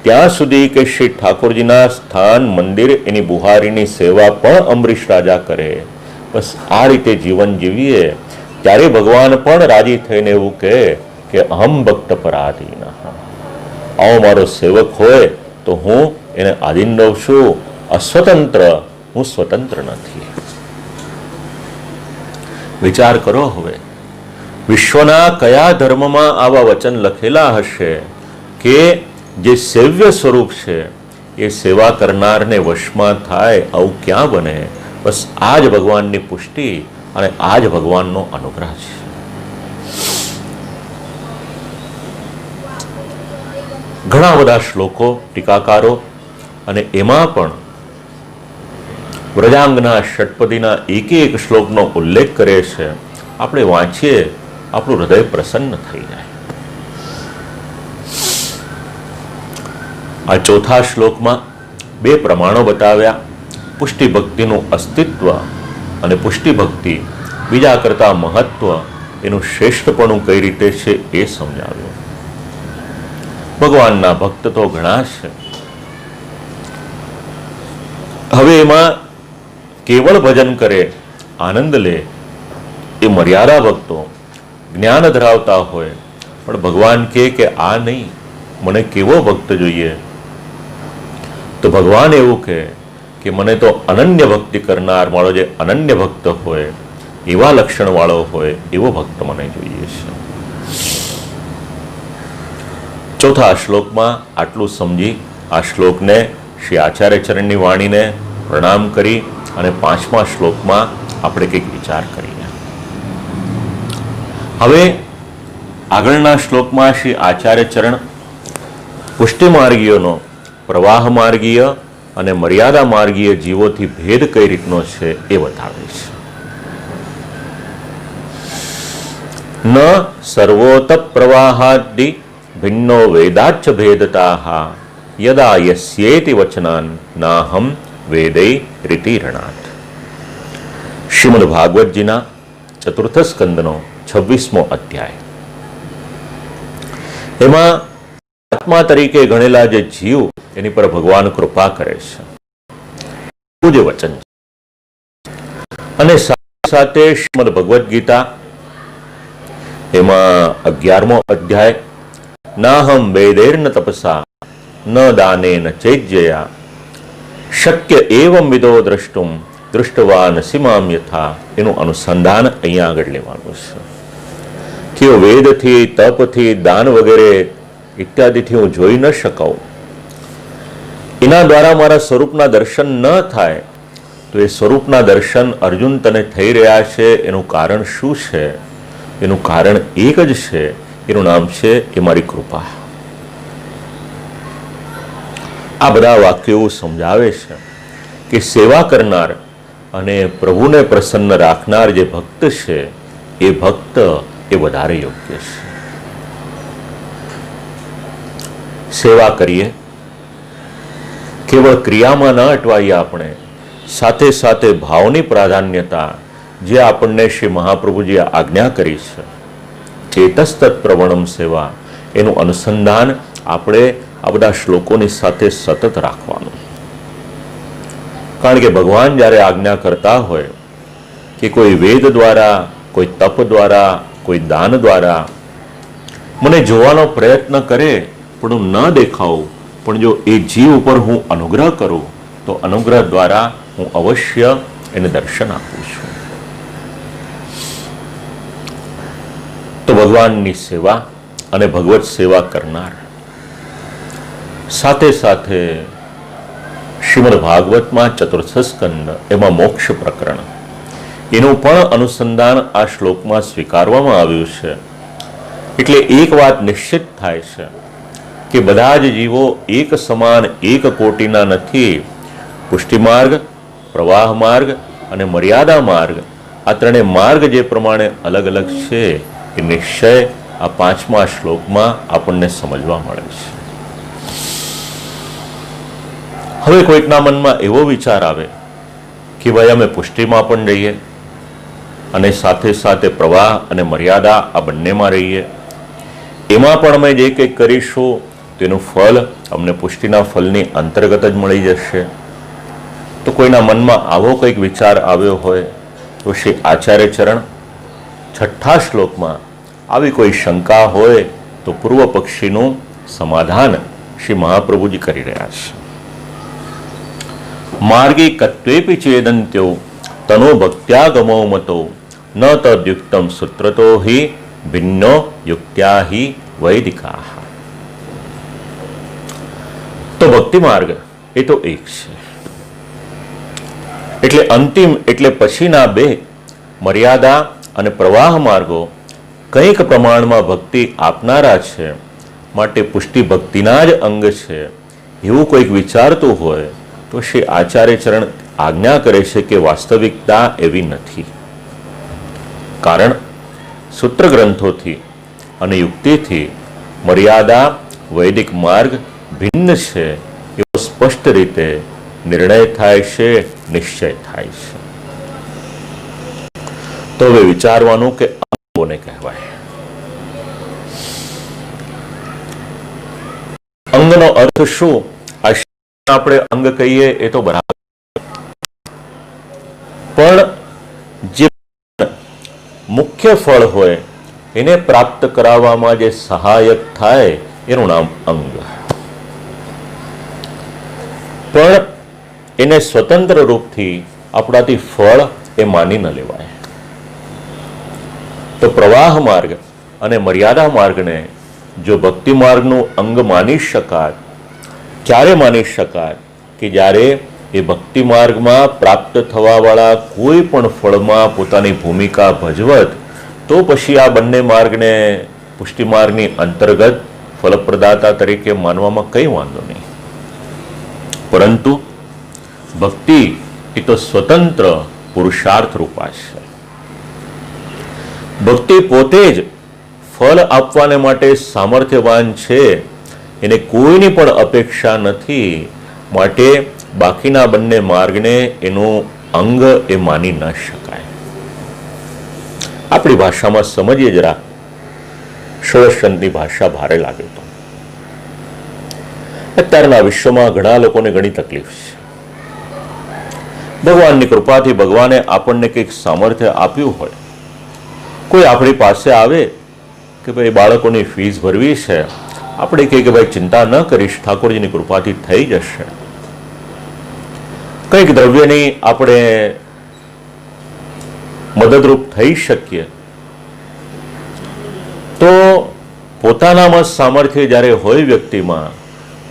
ત્યાં સુધી કે શ્રી ઠાકોરજીના સ્થાન મંદિર એની બુહારીની સેવા પણ અમરીશ રાજા કરે. બસ આ રીતે જીવન જીવીએ ત્યારે ભગવાન પણ રાજી થઈને એવું કહે કે અહમ ભક્ત પરાધીન. આવો મારો સેવક હોય તો હું એને આધીન રહું છું, અસ્વતંત્ર, હું સ્વતંત્ર નથી. વિચાર કરો હવે, વિશ્વના કયા ધર્મમાં આવા વચન લખેલા હશે કે જે સેવ્ય સ્વરૂપ છે એ સેવા કરનારને વશમાં થાય? આવું ક્યાં બને? બસ આ જ ભગવાનની પુષ્ટિ અને આ જ ભગવાનનો અનુગ્રહ છે. ઘણા બધા શ્લોકો ટીકાકારો અને એમાં પણ વ્રજાંગના ષટપદીના એક એક શ્લોકનો ઉલ્લેખ કરે છે. આપણે વાંચીએ, આપણું હૃદય પ્રસન્ન થઈ જાય. આ ચોથા શ્લોકમાં બે પ્રમાણો બતાવ્યા, પુષ્ટિ ભક્તિનું અસ્તિત્વ અને પુષ્ટિ ભક્તિ બીજા કરતા મહત્વ, એનું શ્રેષ્ઠપણું કઈ રીતે છે એ સમજાવ્યું. ભગવાનના ભક્ત તો ઘણા છે. હવે એમાં કેવળ ભજન કરે, આનંદ લે એ મર્યાદા ભક્તો, જ્ઞાન ધરાવતા હોય, પણ ભગવાન કહે કે આ નહીં, મને કેવો ભક્ત જોઈએ? તો ભગવાન એવું કહે કે મને તો અનન્ય ભક્તિ કરનાર, મારો જે અનન્ય ભક્ત હોય, એવા લક્ષણ વાળો હોય એવો ભક્ત મને જોઈએ છે. ચોથા શ્લોકમાં આટલું સમજી આ શ્લોકને શ્રી આચાર્ય ચરણની વાણીને પ્રણામ કરી અને પાંચમા શ્લોકમાં આપણે કંઈક વિચાર કરીએ. હવે આગળના શ્લોકમાં શ્રી આચાર્ય ચરણ પુષ્ટિ માર્ગીયોનો પ્રવાહ માર્ગીય અને મર્યાદા માર્ગીય જીવોથી ભેદ કઈ રીતનો છે એ બતાવે છે. ન સર્વોત પ્રવાહાદિ ભિન્નો વેદાચ્ચ ભેદતાઃ યદા યસ્યેતિ વચનાન નાહમ વેદૈ રીતિરણાત. શ્રીમદ ભાગવતજીના ચતુર્થ સ્કંદનો 26મો અધ્યાય. એમાં આત્મા તરીકે ગણેલા જે જીવ એની પર ભગવાન કૃપા કરે છે એવું જે વચન છે. અને સાથે સાથે શ્રીમદ ભગવદ્ ગીતા એમાં 11મો અધ્યાય, નાહમ વેદેર્ન તપસા ન દાનેન ચૈજ્યયા શક્ય એવમ વિદો દ્રષ્ટુમ દૃષ્ટવાન સિમામ યથા, એનું અનુસંધાન અહીંયા આગળ લેવાનું છે. કે વેદથી, તપથી, દાન વગેરે ઇત્યાદિથી હું જોઈ ન શકાઉં, એના દ્વારા મારા સ્વરૂપના દર્શન ન થાય, તો એ સ્વરૂપના દર્શન અર્જુન તને થઈ રહ્યા છે એનું કારણ શું છે? એનું કારણ એક જ છે, એનું નામ છે એ મારી કૃપા. આ બધા વાક્યો એવું સમજાવે છે કે સેવા કરનાર અને પ્રભુને પ્રસન્ન રાખનાર જે ભક્ત છે એ ભક્ત એ વધારે યોગ્ય છે. સેવા કરીએ, કેવળ ક્રિયામાં ન અટવાઈએ, આપણે સાથે સાથે ભાવની પ્રાધાન્યતા જે આપણને શ્રી મહાપ્રભુજીએ આજ્ઞા કરી છે, ચેતસ્તત પ્રવણમ સેવા, એનું અનુસંધાન આપણે આ બધા શ્લોકોની સાથે સતત રાખવાનું. કારણ કે ભગવાન જ્યારે આજ્ઞા કરતા હોય કે કોઈ વેદ દ્વારા, કોઈ તપ દ્વારા, કોઈ દાન દ્વારા મને જોવાનો પ્રયત્ન કરે પણ હું ન દેખાઉં, પણ જો એ જીવ ઉપર હું અનુગ્રહ કરું તો અનુગ્રહ દ્વારા હું અવશ્ય એને દર્શન આપું છું. તો ભગવાનની સેવા અને ભગવત સેવા કરનાર, સાથે સાથે શ્રીમદ ભાગવતમાં ચતુર્થ સ્કંદ એમાં મોક્ષ પ્રકરણ, એનું પણ અનુસંધાન આ શ્લોકમાં સ્વીકારવામાં આવ્યું છે. એટલે એક વાત નિશ્ચિત થાય છે કે બધા જ જીવો એક સમાન, એક કોટીના નથી. પુષ્ટિ માર્ગ, પ્રવાહ માર્ગ અને મર્યાદા માર્ગ, આ ત્રણેય માર્ગ જે પ્રમાણે અલગ અલગ છે એ નિશ્ચય આ 5મા શ્લોકમાં આપણને સમજવા મળે છે. હવે કોઈકના મનમાં એવો વિચાર આવે કે ભાઈ અમે પુષ્ટિમાં પણ રહીએ અને સાથે સાથે પ્રવાહ અને મર્યાદા આ બંનેમાં રહીએ, એમાં પણ અમે જે કંઈક કરીશું તેનું ફળ અમને પુષ્ટિના ફળની અંતર્ગત જ મળી જશે. તો કોઈના મનમાં આવો કંઈક વિચાર આવ્યો હોય તો શ્રી આચાર્ય ચરણ 6ઠ્ઠા શ્લોકમાં આવી કોઈ શંકા હોય તો પૂર્વ પક્ષીનું સમાધાન શ્રી મહાપ્રભુજી કરી રહ્યા છે. માર્ગી કત્વેપી ચેદંત્યો તનો ભક્ત્યાગમો મતો ન તદ્યુક્તમ સૂત્રતો હિ ભિન્નો યુક્ત્યા હિ વૈદિકા. તો ભક્તિ માર્ગ એ તો એક છે, એટલે અંતિમ એટલે પછીના બે મર્યાદા અને પ્રવાહ માર્ગો કંઈક પ્રમાણમાં ભક્તિ આપનારા છે, માટે પુષ્ટિ ભક્તિના જ અંગ છે એવું કોઈક વિચારતું હોય તો શ્રી આચાર્ય ચરણ આજ્ઞા કરે છે કે વાસ્તવિકતા એવી નથી. કારણ સૂત્ર ગ્રંથોથી અને યુક્તિથી મર્યાદા, વૈદિક માર્ગ ભિન્ન છે એવો સ્પષ્ટ રીતે નિર્ણય થાય છે, નિશ્ચય થાય છે. તો હવે વિચારવાનું કે અંગોને કહેવાય. અંગનો અર્થ શું? આપણે અંગ કહીએ એ તો બરાબર, પણ જે મુખ્ય ફળ હોય એને પ્રાપ્ત કરાવવામાં જે સહાયક થાય એનું નામ અંગ. પણ એને સ્વતંત્ર રૂપથી આપણાથી ફળ એ માની ન લેવાય. તો પ્રવાહ માર્ગ અને મર્યાદા માર્ગને જો ભક્તિ માર્ગનું અંગ માની શકાય, ક્યારે માની શકાય? કે જ્યારે એ ભક્તિ માર્ગમાં પ્રાપ્ત થવાવાળા કોઈ પણ ફળમાં પોતાની ભૂમિકા ભજવત, તો પછી આ બંને માર્ગને પુષ્ટિ માર્ગની અંતર્ગત ફલપ્રદાતા તરીકે માનવામાં કંઈ વાંધો નહીં. પરંતુ ભક્તિ એ તો સ્વતંત્ર પુરુષાર્થ રૂપા છે. ભક્તિ પોતે જ ફળ આપવાને માટે સામર્થ્યવાન છે, એને કોઈની પણ અપેક્ષા નથી, માટે બાકીના બંને માર્ગને એનું અંગ એ માની ન શકાય. આપણી ભાષામાં સમજીએ જરા, ષોડશચંદની ભાષા ભારે લાગે તો. અત્યારના વિશ્વમાં ઘણા લોકોને ઘણી તકલીફ છે. ભગવાનની કૃપાથી ભગવાને આપણને કંઈક સામર્થ્ય આપ્યું હોય, કોઈ આપણી પાસે આવે કે ભાઈ બાળકોની ફીસ ભરવી છે, આપણે કહીએ કે ભાઈ ચિંતા ન કરીશ, ઠાકોરજીની કૃપાથી થઈ જશે. કંઈક દ્રવ્યની આપણે મદદરૂપ થઈ શકીએ, તો પોતાનામાં સામર્થ્ય જ્યારે હોય વ્યક્તિમાં,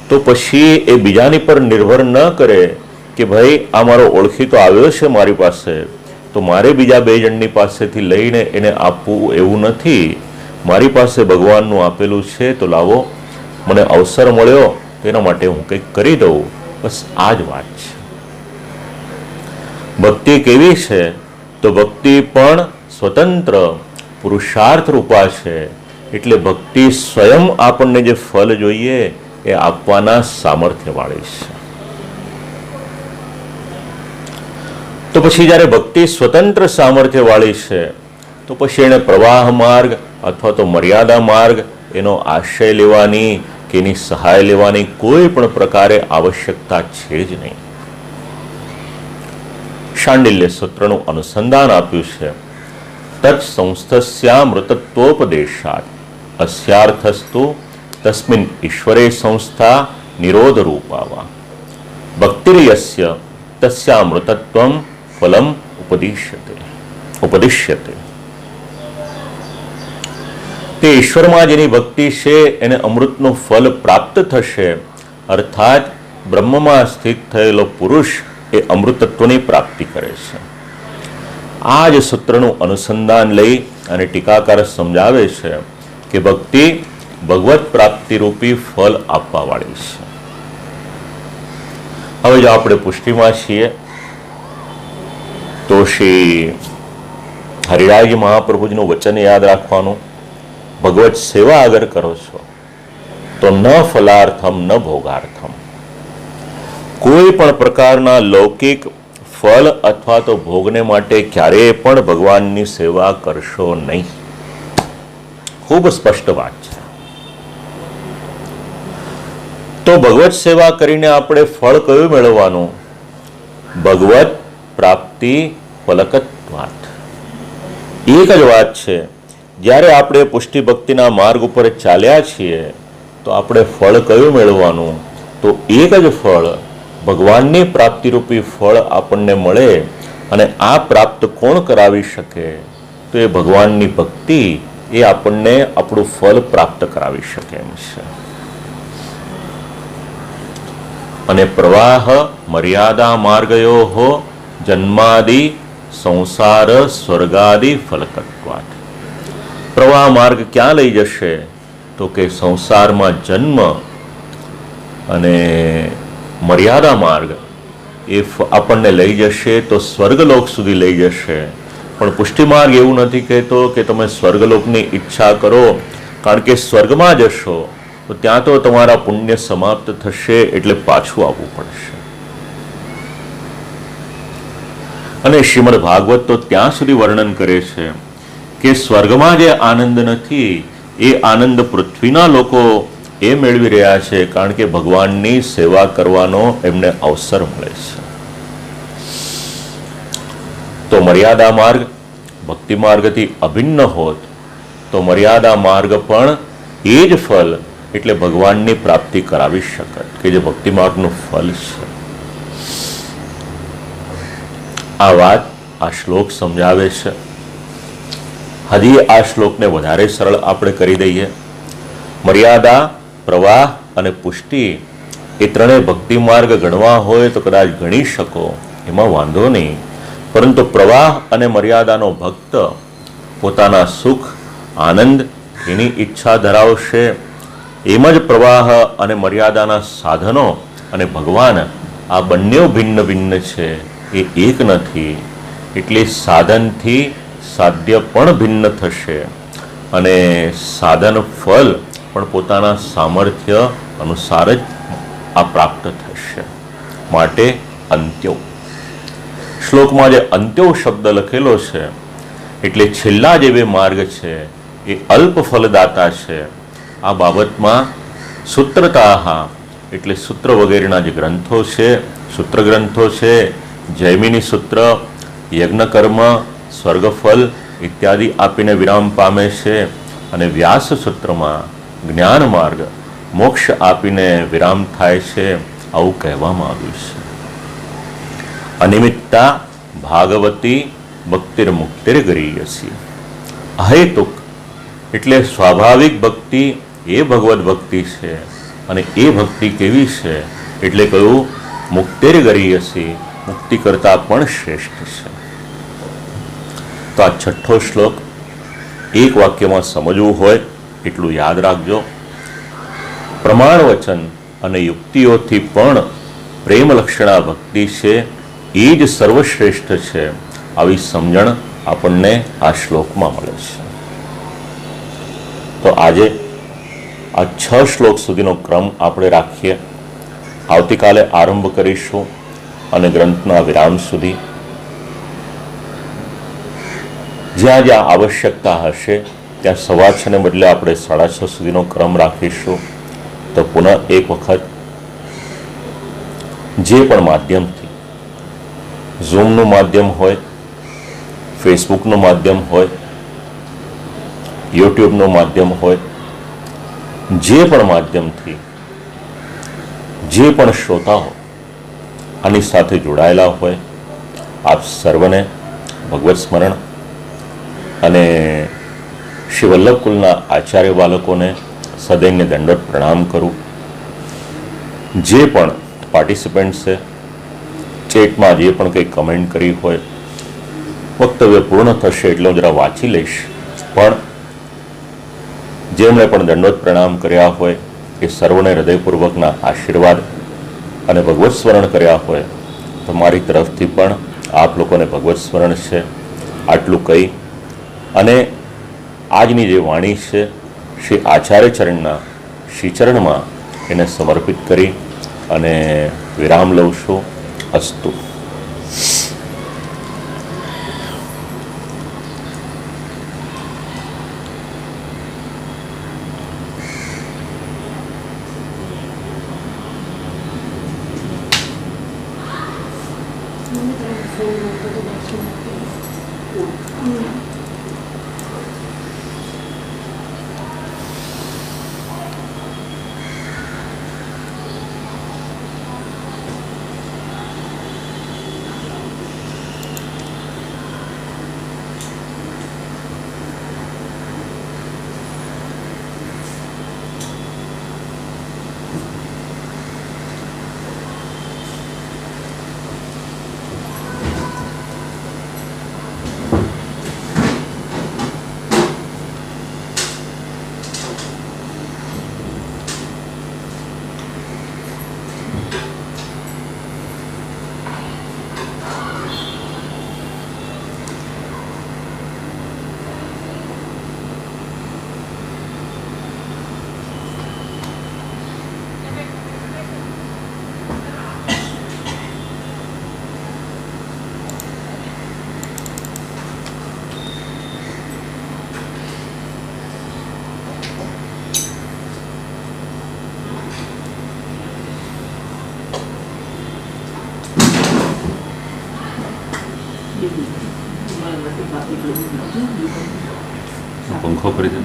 તો પછી એ બીજાની પર નિર્ભર ન કરે કે ભાઈ આ મારો ઓળખીતો આવ્યો છે મારી પાસે, તો મારે બીજા બે જણની પાસેથી લઈને એને આપવું એવું નથી. મારી પાસે ભગવાનનું આપેલું છે તો લાવો, મને અવસર મળ્યો તેના માટે હું કંઈક કરી દઉં. બસ આ જ વાત છે. ભક્તિ કેવી છે? તો ભક્તિ પણ સ્વતંત્ર પુરુષાર્થ રૂપા છે. એટલે ભક્તિ સ્વયં આપણને જે ફલ જોઈએ એ આપવાના સામર્થ્યવાળી છે. તો પછી જ્યારે ભક્તિ સ્વતંત્ર સામર્થ્યવાળી છે, તો પછી એને પ્રવાહ માર્ગ અથવા તો મર્યાદા માર્ગ એનો આશ્રય લેવાની કે એની સહાય લેવાની કોઈ પણ પ્રકારે આવશ્યકતા છે જ નહીં. શાંડિલ્ય સૂત્રનું અનુસંધાન આપ્યું છે. તત્ સંસ્થસ્યામૃતત્વોપદેશાત અસ્યાર્થસ્તુ તસ્મિન ઈશ્વરે સંસ્થા નિરોધ રૂપાવા ભક્તિર્યસ્ય તસ્યામૃતત્વમ ફલમ ઉપદિશ્યતે. તે ઈશ્વરમાં જેની ભક્તિ છે એને અમૃતનું ફલ પ્રાપ્ત થશે. અર્થાત બ્રહ્મમાં સ્થિત થયેલો પુરુષ એ અમૃતત્વની પ્રાપ્તિ કરે છે. આ જ સૂત્રનું અનુસંધાન લઈ અને ટીકાકાર સમજાવે છે કે ભક્તિ ભગવત પ્રાપ્તિ રૂપી ફલ આપવા વાળી છે. હવે જો આપણે પુષ્ટિમાં છીએ તો શ્રી હરિરાયજી મહાપ્રભુજીનું વચન યાદ રાખવાનું, ભગવત સેવા અગર કરો છો તો ન ફલાર્થમ ન ભોગાર્થમ, કોઈ પણ પ્રકારના લૌકિક ફલ અથવા તો ભોગને માટે ક્યારેય પણ ભગવાનની સેવા કરશો નહીં. ખૂબ સ્પષ્ટ વાત છે. તો ભગવત સેવા કરીને આપણે ફળ કયું મેળવવાનું? ભગવત પ્રાપ્તિ ફલકત્વાત. એક જ વાત છે. જ્યારે આપણે પુષ્ટિ ભક્તિના માર્ગ ઉપર ચાલ્યા છીએ તો આપણે ફળ કયું મેળવવાનું? તો એક જ ફળ, ભગવાનની પ્રાપ્તિરૂપી ફળ આપણને મળે. અને આ પ્રાપ્ત કોણ કરાવી શકે? તો એ ભગવાનની ભક્તિ એ આપણને આપણું ફળ પ્રાપ્ત કરાવી શકે એમ છે. અને પ્રવાહ મર્યાદા માર્ગયો જન્માદિ સંસાર સ્વર્ગાદિ ફલકત્વાત. પ્રવાહ માર્ગ ક્યાં લઈ જશે? તો કે સંસારમાં જન્મ, અને મર્યાદા માર્ગ એ આપણને લઈ જશે તો સ્વર્ગલોક સુધી લઈ જશે. પણ પુષ્ટિ માર્ગ એવું નથી કહેતો કે તમે સ્વર્ગલોકની ઈચ્છા કરો, કારણ કે સ્વર્ગમાં જશો તો ત્યાં તો તમારા પુણ્ય સમાપ્ત થશે, એટલે પાછું આવવું પડશે. અને શ્રીમદ ભાગવત તો ત્યાં સુધી વર્ણન કરે છે કે સ્વર્ગમાં જે આનંદ નથી એ આનંદ પૃથ્વીના લોકો એ મેળવી રહ્યા છે, કારણ કે ભગવાનની સેવા કરવાનો એમને અવસર મળે છે. તો મર્યાદા માર્ગ ભક્તિ માર્ગથી અભિન્ન હોત તો મર્યાદા માર્ગ પણ એ જ ફલ એટલે ભગવાનની પ્રાપ્તિ કરાવી શકત કે જે ભક્તિ માર્ગનું ફલ છે. આ વાત આ શ્લોક સમજાવે છે. હજી આ શ્લોકને વધારે સરળ આપણે કરી દઈએ. મર્યાદા, પ્રવાહ અને પુષ્ટિ એ ત્રણેય ભક્તિ માર્ગ ગણવા હોય તો કદાચ ગણી શકો, એમાં વાંધો નહીં. પરંતુ પ્રવાહ અને મર્યાદાનો ભક્ત પોતાના સુખ આનંદ એની ઈચ્છા ધરાવશે. એમ જ પ્રવાહ અને મર્યાદાના સાધનો અને ભગવાન આ બંને ભિન્ન ભિન્ન છે, એ એક નથી. એટલે સાધનથી સાધ્ય પણ ભિન્ન થશે અને સાધન ફલ પણ પોતાના સામર્થ્ય અનુસાર જ આ પ્રાપ્ત થશે. માટે અંત્યો શ્લોકમાં જે અંત્યો શબ્દ લખેલો છે એટલે છેલ્લા જે બે માર્ગ છે એ અલ્પ ફલદાતા છે. આ બાબતમાં સૂત્રતાહ એટલે સૂત્ર વગેરેના જે ગ્રંથો છે, સૂત્ર ગ્રંથો છે, જૈમિની સૂત્ર, યજ્ઞકર્મ, સ્વર્ગફલ ઇત્યાદિ આપીને વિરામ પામે છે. અને વ્યાસ સૂત્રમાં જ્ઞાન માર્ગ, મોક્ષ આપીને વિરામ થાય છે, આવું કહેવામાં આવ્યું છે. અનિમિત્તા ભાગવતી ભક્તિર્મુક્તિર્ગરીયસી. અહેતુક એટલે સ્વાભાવિક ભક્તિ એ ભગવદ ભક્તિ છે. અને એ ભક્તિ કેવી છે? એટલે કહ્યું મુક્તિર ગરીયસી, મુક્તિ કરતાં પણ શ્રેષ્ઠ છે. તો આ છઠ્ઠો શ્લોક એક વાક્યમાં સમજવું હોય એટલું યાદ રાખજો. પ્રમાણ વચન અને યુક્તિઓથી પણ પ્રેમ લક્ષણા ભક્તિ છે એ જ સર્વશ્રેષ્ઠ છે. આવી સમજણ આપણને આ શ્લોકમાં મળે છે. તો આજે આ 6 શ્લોક સુધીનો ક્રમ આપણે રાખીએ. આવતીકાલે આરંભ કરીશું અને ગ્રંથના વિરામ સુધી જ્યાં જ્યાં આવશ્યકતા હશે ત્યાં 6:15 બદલે આપણે 6:30 સુધીનો ક્રમ રાખીશું. તો પુનઃ એક વખત જે પણ માધ્યમથી, ઝૂમનું માધ્યમ હોય, ફેસબુકનું માધ્યમ હોય, યુટ્યુબનું માધ્યમ હોય, જે પણ માધ્યમથી જે પણ શ્રોતાઓ આની સાથે જોડાયેલા હોય, આપ સર્વને ભગવત સ્મરણ અને શ્રી વલ્લભકુલના આચાર્ય બાળકોને સદૈન્ય દંડવત પ્રણામ કરું. જે પણ પાર્ટિસિપન્ટ છે, ચેટમાં જે પણ કંઈ કમેન્ટ કરી હોય, વક્તવ્ય પૂર્ણ થશે એટલે હું જરા વાંચી લઈશ. પણ જેમણે પણ દંડવત પ્રણામ કર્યા હોય એ સર્વને હૃદયપૂર્વકના આશીર્વાદ અને ભગવત સ્મરણ કર્યા હોય તો મારી તરફથી પણ આપ લોકોને ભગવત સ્મરણ છે. આટલું કહી અને આજની જે વાણી છે શ્રી આચાર્ય ચરણના શ્રીચરણમાં એને સમર્પિત કરી અને વિરામ લઉં છું. અસ્તુ. પંખો કરી દે.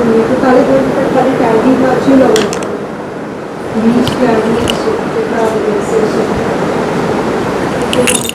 તો કાલે કોઈ પણ ખાલી ટાઈમિંગ વાંચી લઉં 20 ટાઈમિંગ છે કેટલા વાગે છે